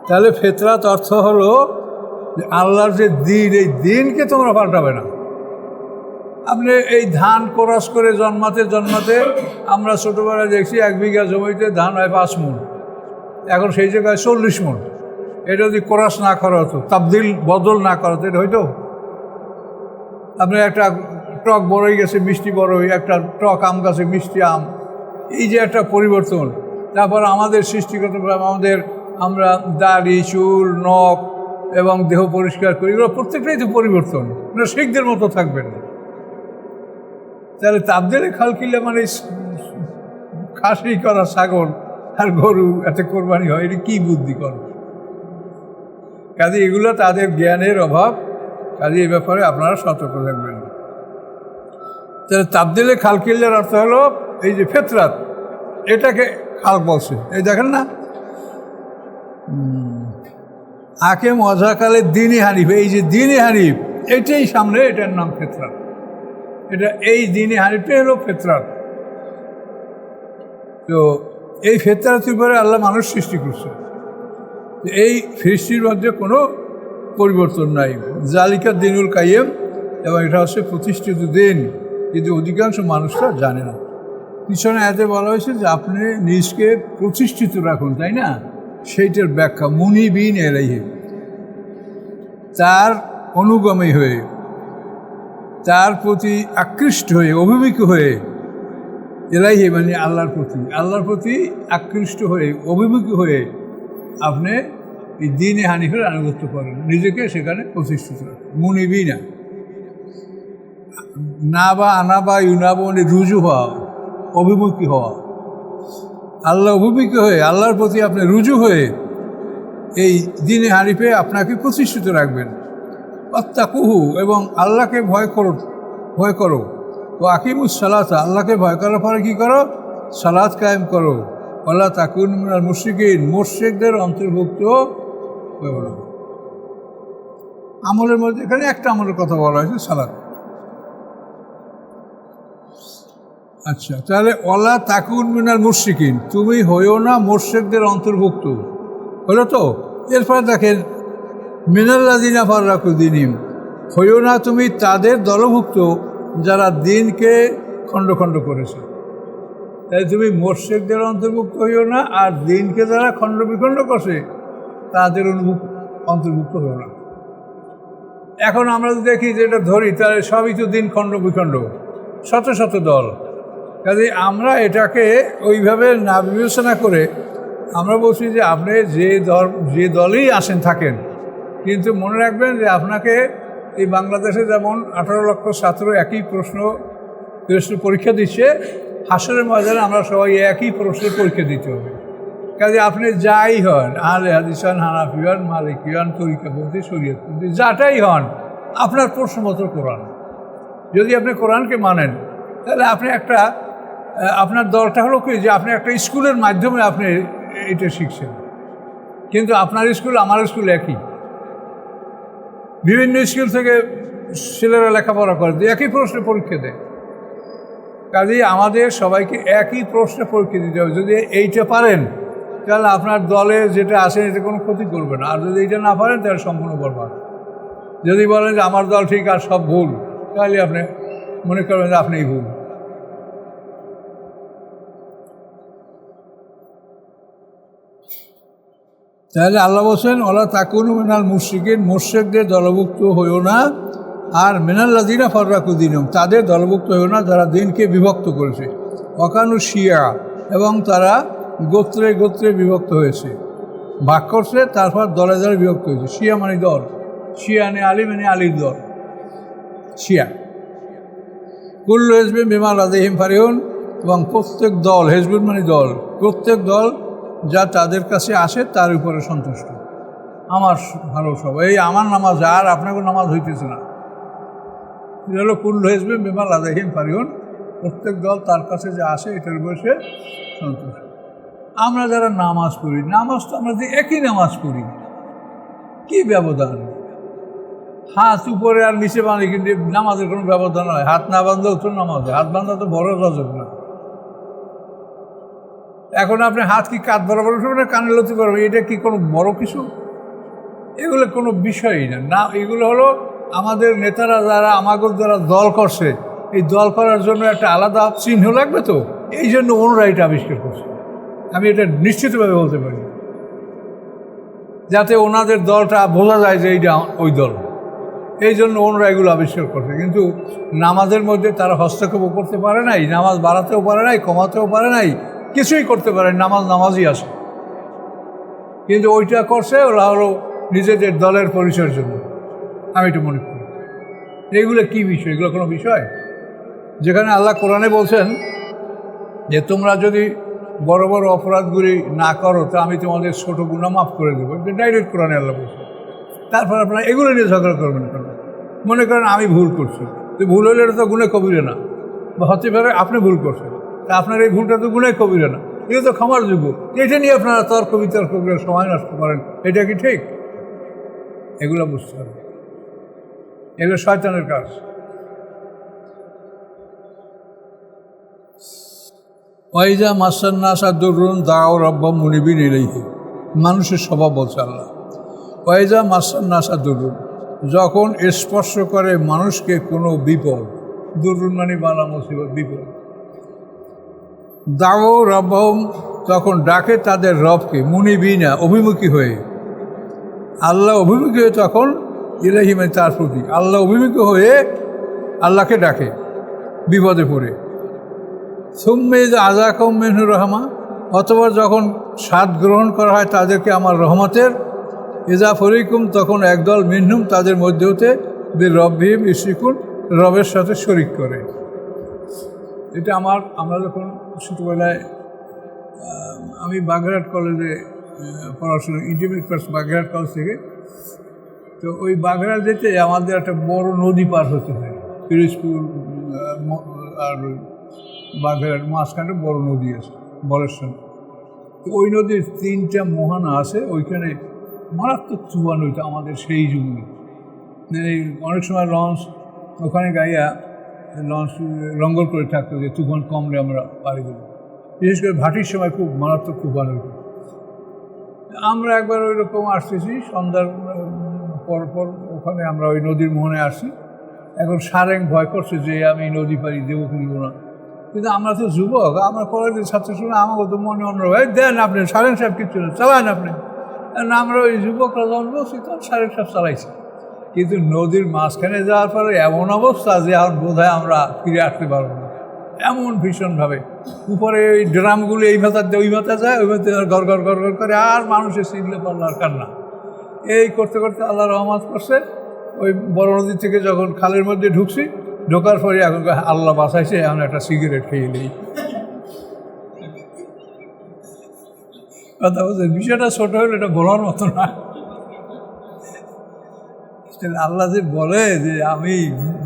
তাহলে ফেতরাত অর্থ হলো যে আল্লাহর যে দিন, এই দিনকে তোমরা পাল্টাবে না। আপনি এই ধান কোরাস করে জন্মাতে জন্মাতে আমরা ছোটোবেলায় দেখছি 1 বিঘা জমিতে ধান হয় 5 মণ, এখন সেই জায়গায় 40 মণ। এটা যদি কোরাস না করা হতো, তাবদিল বদল না করা হতো, এটা হয়তো আপনার একটা টক বড়ই গেছে মিষ্টি বড়ই, একটা টক আম গাছে মিষ্টি আম, এই যে একটা পরিবর্তন। তারপর আমাদের সৃষ্টিগত আমরা দাড়ি চুল নখ এবং দেহ পরিষ্কার করি, এগুলো প্রত্যেকটাই তো পরিবর্তন। আপনারা শিখদের মতো থাকবেন না। তাহলে তাবদিলে খালকিল্লা মানে খাসি করা ছাগল আর গরু এতে কোরবানি হয়, এটা কী বুদ্ধি করে? কাজে এগুলো তাদের জ্ঞানের অভাব, কাজে এই ব্যাপারে আপনারা সতর্ক থাকবেন। তাহলে তাবদিলে খালকিল্লার অর্থ হলো এই যে ফেতরাত, এটাকে খালক বলছে। এই দেখেন না, আকে মজাকালে দিনে হানিফ, এই যে দিনে হানিফ এটাই সামনে, এটার নাম ফেতরাত। এটা এই দিনে হানিফটাই হলো ফেতরাত। তো এই ফেতরাতের উপরে আল্লাহ মানুষ সৃষ্টি করছে, এই সৃষ্টির মধ্যে কোনো পরিবর্তন নাই। জালিকা দিনুল কাইয়্যিম, এবং এটা হচ্ছে প্রতিষ্ঠিত দিন, কিন্তু অধিকাংশ মানুষরা জানে না। পিছনে এতে বলা হয়েছে যে আপনি নিজকে প্রতিষ্ঠিত রাখুন, তাই না? সেইটার ব্যাখ্যা মুনিবিন ইলাইহি, তার অনুগামী হয়ে, তার প্রতি আকৃষ্ট হয়ে, অভিমুখী হয়ে, ইলাইহি মানে আল্লাহর প্রতি আকৃষ্ট হয়ে, অভিমুখী হয়ে আপনি এই দিনে হানিফের আনুগত্য করেন, নিজেকে সেখানে প্রতিষ্ঠিত রাখেন। মুনিবিনা না বা আনা বা ইউনাবা মানে রুজু হওয়া, অভিমুখী হওয়া, আল্লাহ অভিমুখী হয়ে, আল্লাহর প্রতি আপনি রুজু হয়ে এই দিনে হানিফে আপনাকে প্রতিষ্ঠিত রাখবেন। ওয়াত্তাকুহু, এবং আল্লাহকে ভয় করো। ও আকিমুস সালাত, আল্লাহকে ভয় করার পরে কী করো? সালাত কায়েম করো। ওয়ালা তাকুনু মিনাল মুশরিকিন, মুশরিকদের অন্তর্ভুক্ত হয়ো না। আমলের মধ্যে এখানে একটা আমলের কথা বলা হয়েছে, সালাত। আচ্ছা, তাহলে ওয়ালা তাকুন মিনাল মুশরিকিন, তুমি হইও না মুশরিকদের অন্তর্ভুক্ত, হলো তো? এরপরে দেখেন মিনাল্লাযিনা ফাররাকু দীনহুম, হইও না তুমি তাদের দলভুক্ত যারা দিনকে খণ্ড খণ্ড করেছে। তাই তুমি মুশরিকদের অন্তর্ভুক্ত হইও না, আর দিনকে যারা খণ্ড বিখণ্ড করছে তাদের অন্তর্ভুক্ত হইও না। এখন আমরা যদি দেখি যে এটা ধরি, তাহলে সবই তো দিন খণ্ড বিখণ্ড, শত শত দল। কাজে আমরা এটাকে ওইভাবে না বিবেচনা করে আমরা বলছি যে আপনি যে দলেই আসেন থাকেন, কিন্তু মনে রাখবেন যে আপনাকে এই বাংলাদেশে যেমন 18 লক্ষ ছাত্র একই প্রশ্ন পরীক্ষা দিচ্ছে, হাসরের ময়দানে আমরা সবাই একই প্রশ্নের পরীক্ষা দিতে হবে। কাজে আপনি যাই হন, আহলে হাদিস হন, হানাফি হন, মালিকি হন, তরিকাপন্থী, শরীয়তপন্থী, যাটাই হন, আপনার প্রশ্নপত্র কোরআন। যদি আপনি কোরআনকে মানেন তাহলে আপনি একটা আপনার দলটা হলো কি যে আপনি একটা স্কুলের মাধ্যমে আপনি এটা শিখছেন, কিন্তু আপনার স্কুল আমার স্কুল একই। বিভিন্ন স্কুল থেকে ছেলেরা লেখাপড়া করে, একই প্রশ্নে পরীক্ষা দেয়। কাজেই আমাদের সবাইকে একই প্রশ্নে পরীক্ষা দিতে হবে। যদি এইটা পারেন তাহলে আপনার দলে যেটা আছে এটা কোনো ক্ষতি করবে না, আর যদি এইটা না পারেন তাহলে সম্পূর্ণ বরবাদ। যদি বলেন যে আমার দল ঠিক আর সব ভুল, তাহলে আপনি মনে করবেন যে আপনিই ভুল। তাহলে আল্লাহ বলছেন ওলা তাকুনু মিনাল মুশরিকিন, মুশরিকদের দলভুক্ত হইও না, আর মিনাল্লাযিনা ফাররাকু দীনহুম, তাদের দলভুক্ত হইও না যারা দিনকে বিভক্ত করেছে। ওয়াকানু শিয়া, এবং তারা গোত্রে গোত্রে বিভক্ত হয়েছে, ভাগ করছে, তারপর দলে দলে বিভক্ত হয়েছে। শিয়া মানে দল, শিয়া মানে আলী, মানে আলীর দল শিয়া। কুল্লু হিজবিন বিমা লাদাইহিম ফারিহুন, এবং প্রত্যেক দল, হিজবুন মানে দল, প্রত্যেক দল যা তাদের কাছে আসে তার উপরে সন্তুষ্ট। আমার ভালো সব, এই আমার নামাজ আর আপনাকে নামাজ হইতেছে না, এটা হলো কুল্লু হিজবিন বিমা লাদাইহিম ফারিহুন, প্রত্যেক দল তার কাছে যা আসে এটার উপরে সে সন্তুষ্ট। আমরা যারা নামাজ পড়ি, নামাজ তো আমরা একই নামাজ পড়ি, কী ব্যবধান? হাত উপরে আর নিচে বাঁধে, কিন্তু নামাজের কোনো ব্যবধান নয়। হাত না বাঁধলেও তো নামাজ, হাত বাঁধা তো বড় গজব না। এখন আপনি হাত কি কাঁধ বরাবর উঠবে না কানে লতি পারবে, এটা কি কোনো বড় কিছু? এগুলো কোনো বিষয়ই না। না, এগুলো হলো আমাদের নেতারা যারা আমাদের দ্বারা দল করছে, এই দল করার জন্য একটা আলাদা চিহ্ন লাগবে, তো এই জন্য ওনারা এটা আবিষ্কার করছে। আমি এটা নিশ্চিতভাবে বলতে পারি, যাতে ওনাদের দলটা বোঝা যায় যে এইটা ওই দল, এই জন্য ওনারা এগুলো আবিষ্কার করছে। কিন্তু নামাজের মধ্যে তারা হস্তক্ষেপ করতে পারে নাই, নামাজ বাড়াতেও পারে নাই, কমাতেও পারে নাই, কিছুই করতে পারে, নামাজই আসে। কিন্তু ওইটা করছে ওরা হলো নিজেদের দলের পরিচয়ের জন্য। আমি এটা মনে করি এগুলো কি বিষয়? এগুলো কোনো বিষয়? যেখানে আল্লাহ কোরআনে বলছেন যে তোমরা যদি বড় বড় অপরাধগুলি না করো তা আমি তোমাদের ছোটো গুনাহ মাফ করে দেবো, ডাইরেক্ট কোরআনে আল্লাহ বলছেন। তারপর আপনারা এগুলো নিয়ে ঝগড়া করবেন কেন? মনে করেন আমি ভুল করছি, তো ভুল হলে এটা তো গুণে কবিরে না, বা হতে পারে আপনি ভুল করছেন, তা আপনার এই ভুলটা তো গুণে কবিরে না, এটা তো ক্ষমার যোগ্য। এটা নিয়ে আপনারা তর্ক বিতর্ক করে সময় নষ্ট করেন, এটা কি ঠিক? এগুলো বুঝতে হবে, এগুলো শয়তানের কাজ। ওয়াইজা মাসান্নাসা দুরুন দাও রব্বাম মুনিবিন ইলাইহি, মানুষের স্বভাব বলছে আল্লাহ। ওয়াইজা মাসান্নাসা দুরুন, যখন স্পর্শ করে মানুষকে কোনো বিপদ, দুরুন মানে বালা মুসিবত, বিপদ, দাও রব্বাম, তখন ডাকে তাদের রবকে, মুনিবিনা অভিমুখী হয়ে, আল্লাহ অভিমুখী হয়ে, তখন ইলাইহি মানে তার প্রতি, আল্লাহ অভিমুখী হয়ে আল্লাহকে ডাকে বিপদে পড়ে। সুম্মেদ আজাকুম মিনহুর রহমা, অথবা যখন স্বাদ গ্রহণ করা হয় তাদেরকে আমার রহমতের, ইজা ফরিকুম, তখন একদল মিনহুম তাদের মধ্যে হতে বিল রব্বিহিম ইশরিকুন, রবের সাথে শরিক করে। এটা আমরা যখন ছোটোবেলায়, আমি বাগেরহাট কলেজে পড়াশোনা, ইন্টারমিডিয়েট ক্লাস বাগেরহাট কলেজ থেকে, তো ওই বাগেরহাট যেতে আমাদের একটা বড় নদী পার হতে হয়, পিরোজপুর আর বাগেরহাট মাঝখানে বড় নদী আছে বলেশ্বর। তো ওই নদীর 3টা মোহনা আছে, ওইখানে মারাত্মক তুফান হইতো আমাদের সেই যুগে। অনেক সময় লঞ্চ ওখানে গাইয়া লঞ্চ লঙ্গর করে থাকতো যে তুফান কমলে আমরা পাড়ি দেবো। বিশেষ করে ভাটির সময় খুব মারাত্মক তুফান হইতো। আমরা একবার ওই রকম আসতেছি সন্ধ্যার পর ওখানে আমরা ওই নদীর মোহনে আসি। এখন সারেং ভয় করছে যে আমি নদী পাড়ি দেবো কি দেবো না, কিন্তু আমরা তো যুবক, আমরা কলেজের ছাত্র শুনে আমাকে তো মনে অন্যভাবে দেন আপনি সারেং সাহেব কিচ্ছু না, চালান আপনি। আমরা ওই যুবকরা যখন বলছি তখন সারেং সাহেব চালাইছি, কিন্তু নদীর মাঝখানে যাওয়ার পরে এমন অবস্থা যে আর বোধহয় আমরা ফিরে আসতে পারবো না, এমন ভীষণভাবে। উপরে ওই ড্রামগুলি এই ভাতা দিয়ে ওই ভাতা যায়, ওই ভাতা ঘর ঘর ঘর ঘর করে, আর মানুষের চিনলে পারল আর কান্না। এই করতে করতে আল্লাহ রহমত করছে, ওই বড় নদী থেকে যখন খালের মধ্যে ঢুকছি, ঢোকার পরে এখন আল্লাহ বাঁচাইছে, এখন একটা সিগারেট খেয়ে নিই। কথা বলছে, বিষয়টা ছোট হলে এটা বলার মতো না। আল্লাহ যে বলে যে আমি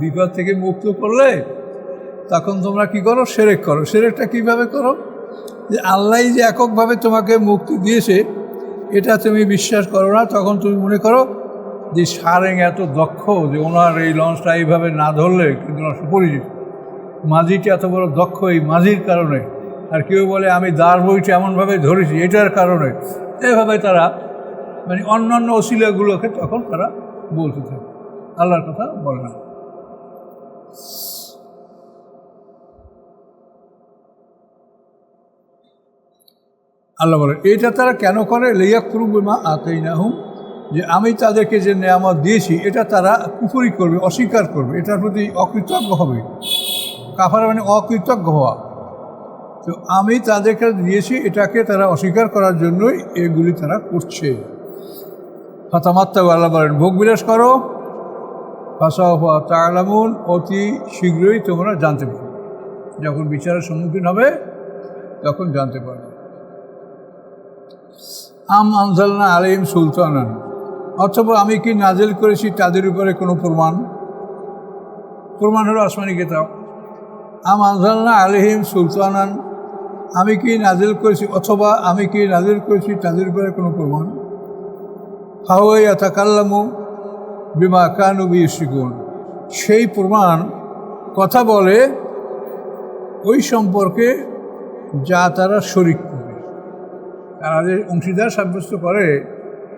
বিপদ থেকে মুক্ত করলে তখন তোমরা কি করো, শিরক করো। শিরকটা কিভাবে করো? যে আল্লাহ যে এককভাবে তোমাকে মুক্তি দিয়েছে এটা তুমি বিশ্বাস করো না, তখন তুমি মনে করো যে সারেং এত দক্ষ যে ওনার এই লঞ্চটা এইভাবে না ধরলে কিন্তু সুপরিচিত, মাঝিটা এত বড় দক্ষ এই মাঝির কারণে, আর কেউ বলে আমি দাঁড় বইটা এমনভাবে ধরেছি এটার কারণে। এভাবে তারা মানে অন্যান্য অশিলাগুলোকে তখন তারা বলতে থাকে, আল্লাহর কথা বলে না। আল্লাহ বলেন এটা তারা কেন করে? লিয়াকফুরু বিমা আতাইনাহুম, যে আমি তাদেরকে যে নেয়ামত দিয়েছি এটা তারা কুফরি করবে, অস্বীকার করবে, এটার প্রতি অকৃতজ্ঞ হবে। কাফার মানে অকৃতজ্ঞ হওয়া। তো আমি তাদেরকে দিয়েছি এটাকে তারা অস্বীকার করার জন্যই এগুলি তারা করছে। ফাতামাত্তা, আল্লাহ বলেন ভোগ বিলাস করো, ফাসাওফা তা'লামুন, অতি শীঘ্রই তোমরা জানতে পারবে। যখন বিচারের সম্মুখীন হবে তখন জানতে পারবে। আম আনজালনা আলাইহিম সুলতানান, অথবা আমি কি নাজিল করেছি তাদের উপরে কোনো প্রমাণ? প্রমাণ হলো আসমানি কিতাব। আম আনজালনা আলাইহিম সুলতানান, আমি কি নাজিল করেছি, অথবা আমি কি নাজিল করেছি তাদের উপরে কোনো প্রমাণ? ফাহুয়া ইয়াতাকাল্লামু বিমা কানু বিহি ইউশরিকুন, সেই প্রমাণ কথা বলে ওই সম্পর্কে যা তারা শরীক করে, তারা যে অংশীদার সাব্যস্ত করে,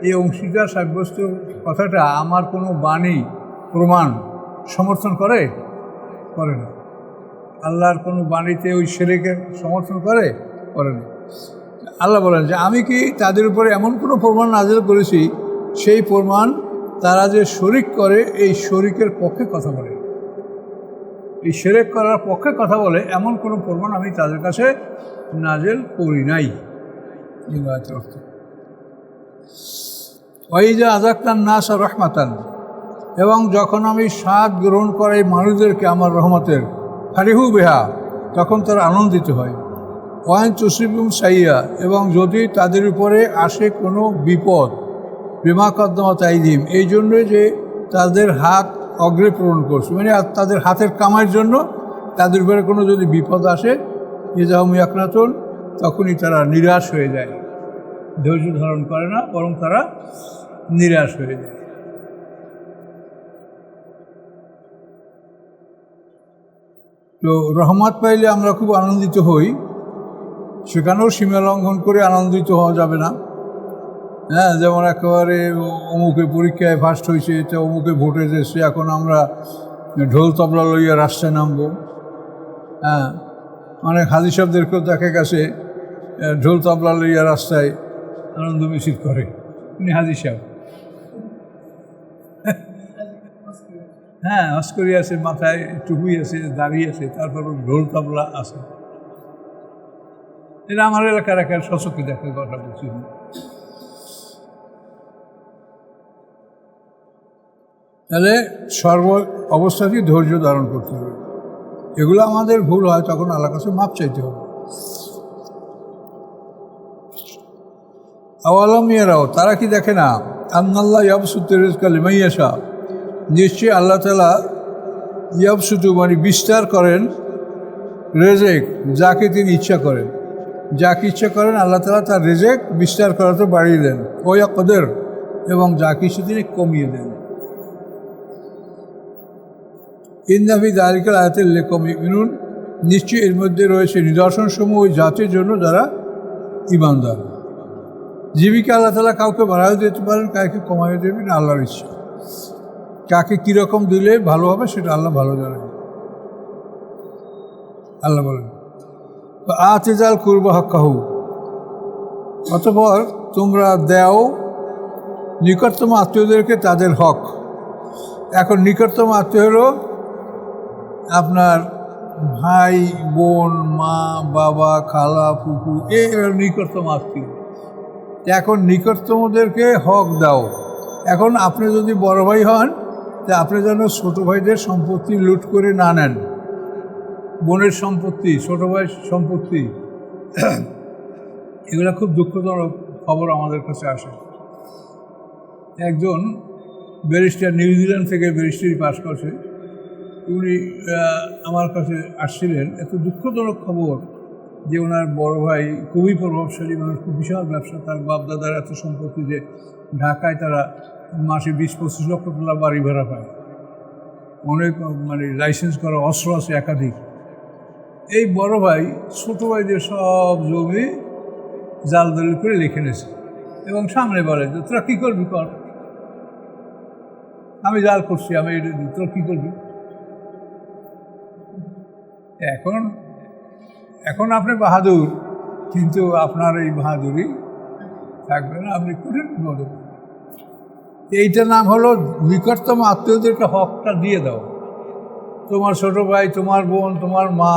এই অংশীদার সাব্যস্ত কথাটা আমার কোনো বাণী প্রমাণ সমর্থন করে না। আল্লাহর কোনো বাণীতে ওই শিরকের সমর্থন করে না। আল্লাহ বলেন যে আমি কি তাদের উপরে এমন কোনো প্রমাণ নাজিল করেছি, সেই প্রমাণ তারা যে শরিক করে এই শরিকের পক্ষে কথা বলে, এই শিরক করার পক্ষে কথা বলে, এমন কোনো প্রমাণ আমি তাদের কাছে নাজিল করি নাই। ওয়াইজা আযাকতান নাস রাহমাতান, এবং যখন আমি স্বাদ গ্রহণ করাই মানুষদেরকে আমার রহমতের, ফারিহু বিহা, তখন তারা আনন্দিত হয়। ওয়াইন তুসিবহুম সাইয়্যা, এবং যদি তাদের উপরে আসে কোনো বিপদ, বিমা কদ্দামাত আইদিহিম, এই জন্যে যে তাদের হাত অগ্রে পূরণ করছে, মানে তাদের হাতের কামাইয়ের জন্য তাদের উপরে কোনো যদি বিপদ আসে, ইযাহুম ইয়াকনাতুন, তখনই তারা নিরাশ হয়ে যায়, ধৈর্য ধারণ করে না, বরং তারা নিরাশ হয়ে যায়। তো রহমত পাইলে আমরা খুব আনন্দিত হই, সেখানেও সীমা লঙ্ঘন করে আনন্দিত হওয়া যাবে না। হ্যাঁ, যেমন একেবারে অমুকে পরীক্ষায় ফার্স্ট হয়েছে, তো অমুকে ভোটে এসেছে, এখন আমরা ঢোল তবলা লইয়া রাস্তায় নামবো। হ্যাঁ, অনেক হাজি সাহেবদেরকেও দেখা গেছে ঢোল তবলা লইয়া রাস্তায় আনন্দ মিছিল করে। উনি হাজি সাহেব, হ্যাঁ, অস্করি আছে, মাথায় টুপি আছে, দাঁড়িয়ে আছে, তারপর ঢোল তবলা আছে। এটা আমার এলাকার একার সচক্ষে দেখার কথা বলছি। তাহলে সর্ব অবস্থাতেই ধৈর্য ধারণ করতে হবে। এগুলো আমাদের ভুল হয়, তখন আল্লাহর কাছে মাপ চাইতে হবে। আওয়ালাম ইয়ারাও, তারা কি দেখে না, আন্নাল্লাহ ইয়াবসুতু রিজকা লিমান ইয়াশা, নিশ্চয়ই আল্লাহ তাআলা ইয়াবসুতু মানে বিস্তার করেন, রেজেক যাকে তিনি ইচ্ছা করেন, যাকে ইচ্ছা করেন আল্লাহ তাআলা তার রেজেক বিস্তার করাতে বাড়িয়ে দেন, ওয়া ইয়াকদির, এবং যাকে ইচ্ছা তিনি কমিয়ে দেন। ইন্না ফি যালিকা আয়াতাল লিকাওমিন ইউমিনুন, নিশ্চয়ই এর মধ্যে রয়েছে নিদর্শনসমূহ ওই জাতির জন্য যারা ঈমানদার। জীবিকা আল্লাহ তাআলা কাউকে বাড়াইও দিতে পারেন, কাউকে কমাইও দেবেন, আল্লাহর ইচ্ছা। কাকে কীরকম দিলে ভালো হবে সেটা আল্লাহ ভালো জানেন। আল্লাহ বলেন আতিজাল কুরবা হাক্কাহু, অতঃপর তোমরা দাও নিকটতম আত্মীয়দেরকে তাদের হক। এখন নিকটতম আত্মীয় হলো আপনার ভাই, বোন, মা, বাবা, খালা, ফুফু, এই নিকটতম আত্মীয়। এখন নিকটতমদেরকে হক দাও। এখন আপনি যদি বড় ভাই হন, তা আপনি যেন ছোটো ভাইদের সম্পত্তি লুট করে না নেন। বোনের সম্পত্তি, ছোটো ভাইয়ের সম্পত্তি, এগুলো খুব দুঃখজনক খবর আমাদের কাছে আসে। একজন ব্যারিস্টার, নিউজিল্যান্ড থেকে ব্যারিস্টারি পাস করছে, উনি আমার কাছে আসছিলেন। এত দুঃখজনক খবর যে ওনার বড় ভাই খুবই প্রভাবশালী মানুষ, খুব বিশাল ব্যবসা, তার বাপদাদার এত সম্পত্তি যে ঢাকায় তারা মাসে 20-25 লক্ষ টাকা বাড়ি ভাড়া পায়, অনেক মানে লাইসেন্স করা অস্ত্র আছে একাধিক। এই বড় ভাই ছোটো ভাইদের সব জমি জাল দলিল করে লিখে নিয়েছে এবং সামনে বলে যে তোরা কী করবি কর, আমি জাল করছি, আমি এটা তোরা কী করবি। এখন এখন আপনি বাহাদুর, কিন্তু আপনার এই বাহাদুরি থাকবে না, আপনি করেন বলেন। এইটার নাম হলো নিকটতম আত্মীয়দেরকে হকটা দিয়ে দাও। তোমার ছোটো ভাই, তোমার বোন, তোমার মা,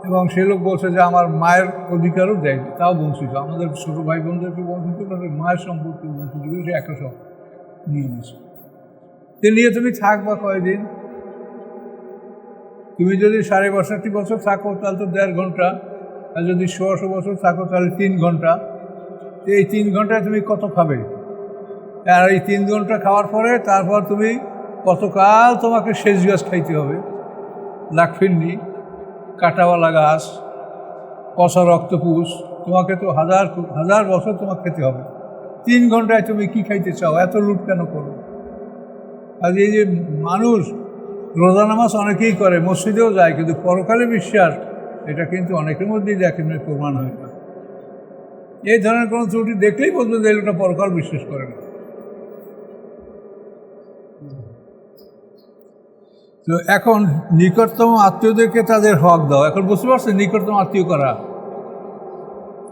এবং সে লোক বলছে যে আমার মায়ের অধিকারও দেয়, তাও বঞ্চিত। আমাদের ছোটো ভাই বোনদেরকে বঞ্চিত করে, মায়ের সম্পত্তি বঞ্চিত করে, সে একটা সব নিয়ে নিয়েছে। তে নিয়ে তুমি থাকবা কয়দিন? তুমি যদি 65 বছর থাকো তাহলে তো 1.5 ঘন্টা, আর যদি 100 বছর থাকো তাহলে 3 ঘন্টা। তো এই 3 ঘন্টায় তুমি কত খাবে? আর এই 3 ঘন্টা খাওয়ার পরে তারপর তুমি কতকাল তোমাকে শেষ গাছ খাইতে হবে, লাকফিন্নি, কাঁটাওয়ালা গাছ, পচা রক্তপুষ, তোমাকে তো হাজার হাজার বছর তোমাকে খেতে হবে। 3 ঘন্টায় তুমি কি খাইতে চাও? এত লুট কেন করো? আর এই যে মানুষ রোজা নামাজ অনেকেই করে, মসজিদেও যায়, কিন্তু পরকালে বিশ্বাস এটা কিন্তু অনেকের মধ্যেই দেখেন প্রমাণ হয় না। এই ধরনের কোনো ত্রুটি দেখলেই বলতে যে লোকটা পরকাল বিশ্বাস করে না। তো এখন নিকটতম আত্মীয়দেরকে তাদের হক দাও। এখন বুঝতে পারছেন নিকটতম আত্মীয় করা,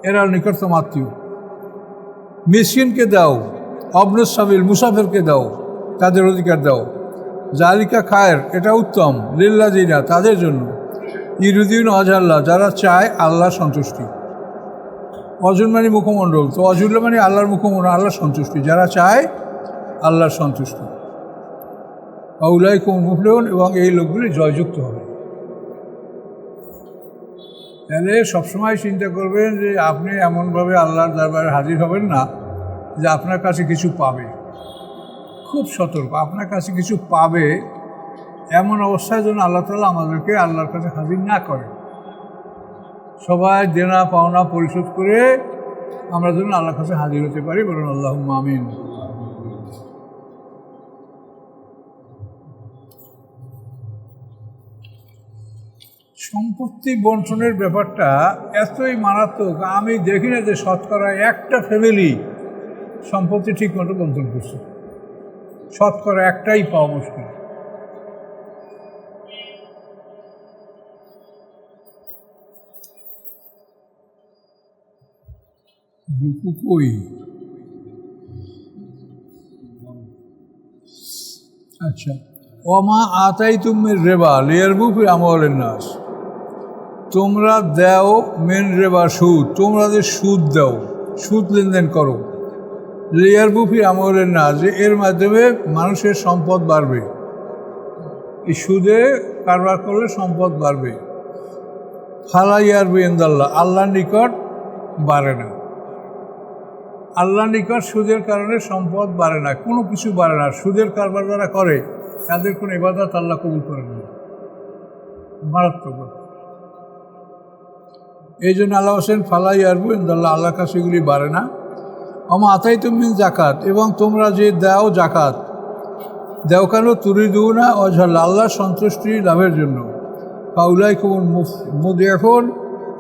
এরা নিকটতম আত্মীয়। মিসকিনকে দাও, অবনস সাবিল মুসাফিরকে দাও, তাদের অধিকার দাও। জালিকা খায়ের, এটা উত্তম, লিল্লাযিনা, তাদের জন্য, ইরুদিন অজাল্লাহ, যারা চায় আল্লাহর সন্তুষ্টি। অজুল মানে মুখমণ্ডল, তো অজুল মানে আল্লাহর মুখমণ্ডল, আল্লাহর সন্তুষ্টি, যারা চায় আল্লাহর সন্তুষ্টি। আউলাইকুম মুফলিহুন, এবং এই লোকগুলি জয়যুক্ত হবে। তাহলে সবসময় চিন্তা করবেন যে আপনি এমনভাবে আল্লাহর দরবারে হাজির হবেন না যে আপনার কাছে কিছু পাবে। খুব সতর্ক, আপনার কাছে কিছু পাবে এমন অবস্থায় যেন আল্লাহ তাআলা আমাদেরকে আল্লাহর কাছে হাজির না করে। সবাই দেনা পাওনা পরিশোধ করে আমরা যেন আল্লাহর কাছে হাজির হতে পারি, বলুন আল্লাহুম্মা আমিন। সম্পত্তি বন্টনের ব্যাপারটা এতই মারাত্মক, আমি দেখি না যে শতকরা একটা ফ্যামিলি সম্পত্তি ঠিকমতো বন্টন করছে। শতকরা একটাই পাওয়া মুশকিল। কই? আচ্ছা, ওমা আতাইতুম মির রিবা লিয়ারবু ফি আমওয়ালিন নাস, তোমরা দাও মেন রেবা সুদ, তোমরা যে সুদ দাও, সুদ লেনদেন করো, লিয়ারবু ফি আমওয়ালিন নাস, যে এর মাধ্যমে মানুষের সম্পদ বাড়বে। এই সুদে কারবার করলে সম্পদ বাড়বে। ফালা ইয়ারবু ইনদাল্লাহ, আল্লাহর নিকট বাড়ে না। আল্লাহর নিকট সুদের কারণে সম্পদ বাড়ে না, কোনো কিছু বাড়ে না। সুদের কারবার যারা করে তাদের কোনো ইবাদত আল্লাহ কবুল করেন না। মারাত্মক। এই জন্য আল্লাহ হোসেন ফালা ইয়ারবু ইনদাল্লাহ, আল্লাহর কাছে এগুলি বাড়ে না। ওমা আতাইতুম মিন জাকাত, এবং তোমরা যে দাও জাকাত, দেও কেন তুরিদুনা ওয়াজহাল্লাহ, আল্লাহর সন্তুষ্টি লাভের জন্য। ফাউলাইকুম মুদিয়াফুন,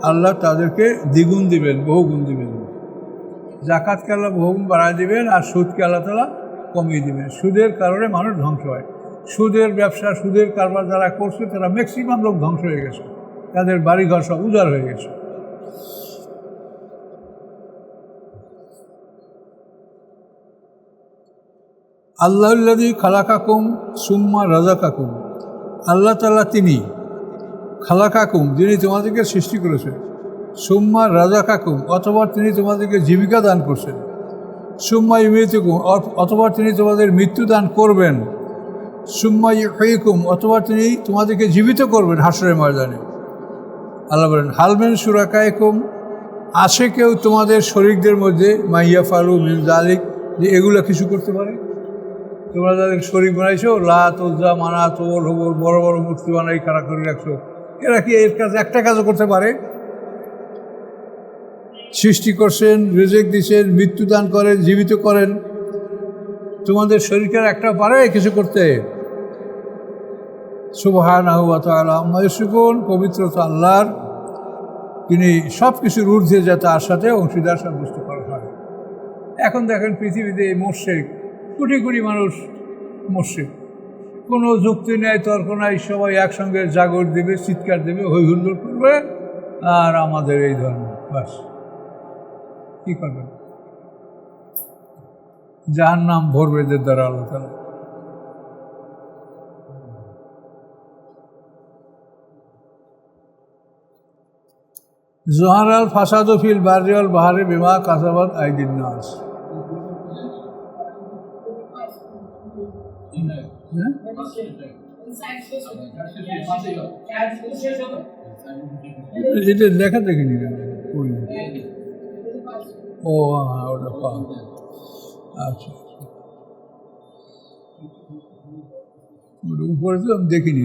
আল্লাহ তাদেরকে দ্বিগুণ দিবেন, বহুগুণ দিবেন। জাকাতকে আল্লাহ বহুগুণ বাড়ায় দিবেন, আর সুদকে আল্লাহ তাআলা কমিয়ে দিবেন। সুদের কারণে মানুষ ধ্বংস হয়। সুদের ব্যবসা, সুদের কারবার যারা করছে তারা ম্যাক্সিমাম লোক ধ্বংস হয়ে গেছে, তাদের বাড়িঘর সব উজাড় হয়ে গেছে। আল্লাহুল্লাযী খালাকাকুম সুম্মা রাযাকাকুম, আল্লাহ তাআলা তিনি খালাকাকুম, যিনি তোমাদেরকে সৃষ্টি করেছেন, সুম্মা রাযাকাকুম, অথবা তিনি তোমাদেরকে জীবিকা দান করছেন, সুম্মা ইউমীতুকুম, অথবা তিনি তোমাদের মৃত্যুদান করবেন, সুম্মা ইউহয়িকুম, অথবা তিনি তোমাদেরকে জীবিত করবেন হাসরের ময়দানে। আল্লাহ বলেন হালমেন সুরাকায়কুম, আছে কেউ তোমাদের শরীকদের মধ্যে মাইয়া ফালু মিন যালিক, যে এগুলো কিছু করতে পারে? তোমরা যাদের শরীক বানাইছো, লাত উজ্জা মানাত ওল হবর বড় বড় মূর্তি বানাই খাড়া করে রাখছো, এরা কি এর কাজ একটা কাজও করতে পারে? সৃষ্টি করছেন, রিজিক দিচ্ছেন, মৃত্যুদান করেন, জীবিত করেন, তোমাদের শরীরের একটা পারে কিছু করতে? সুবহানাহু ওয়া তাআলা আম্মা ইউশরিকুন, পবিত্রতা আল্লাহর, তিনি সব কিছুর ঊর্ধ্বে যা তার সাথে অংশীদার সাব্যস্ত করা হয়। এখন দেখেন পৃথিবীতে মুশরিক, কোটি কোটি মানুষ মুশরিক, কোনো যুক্তি নেই, তর্ক নাই, সবাই একসঙ্গে জাগর দেবে, চিৎকার দেবে, হই হুল্লোড় করবে, আর আমাদের এই ধর্ম, বাস কী করবেন? জাহান্নাম ভরবে এদের দ্বারা আল্লাহ তাআলা। জোহারাল ফাসাদু ফিল বাররি ওয়াল বাহরি বিমা কাসাবাত আইদিন নাস। এটা লেখা দেখিনি, ও হ্যাঁ ওটা পাওয়া, আচ্ছা ওটা উপরে তো আমি দেখিনি।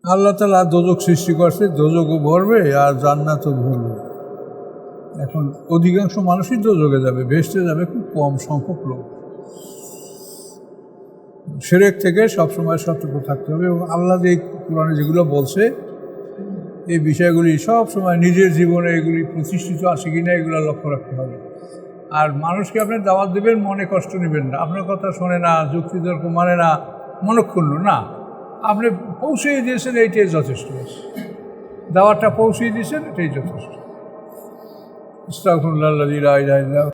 আল্লাহ তাআলা দোজক সৃষ্টি করছে, দোজকও ভরবে আর জান্নাতও ভরবে। এখন অধিকাংশ মানুষই দোজকে যাবে, ভেস্তে যাবে খুব কম সংখ্যক লোক। শিরক থেকে সবসময় সতর্ক থাকতে হবে, এবং আল্লাহ যে কোরআনে যেগুলো বলছে এই বিষয়গুলি সব সময় নিজের জীবনে এগুলি প্রতিষ্ঠিত আছে কিনা এগুলো লক্ষ্য রাখতে হবে। আর মানুষকে আপনি দাওয়াত দেবেন, মনে কষ্ট নেবেন না, আপনার কথা শোনে না, যুক্তিতর্ক মানে না, মনক্ষুণ্ণ না, আপনি পৌঁছিয়ে দিয়েছেন, এইটাই যথেষ্ট। দাওয়াতটা পৌঁছিয়ে দিয়েছেন, এটাই যথেষ্ট। আস্তাগফিরুল্লাহ আল্লাযী লা ইলাহা ইল্লা হু।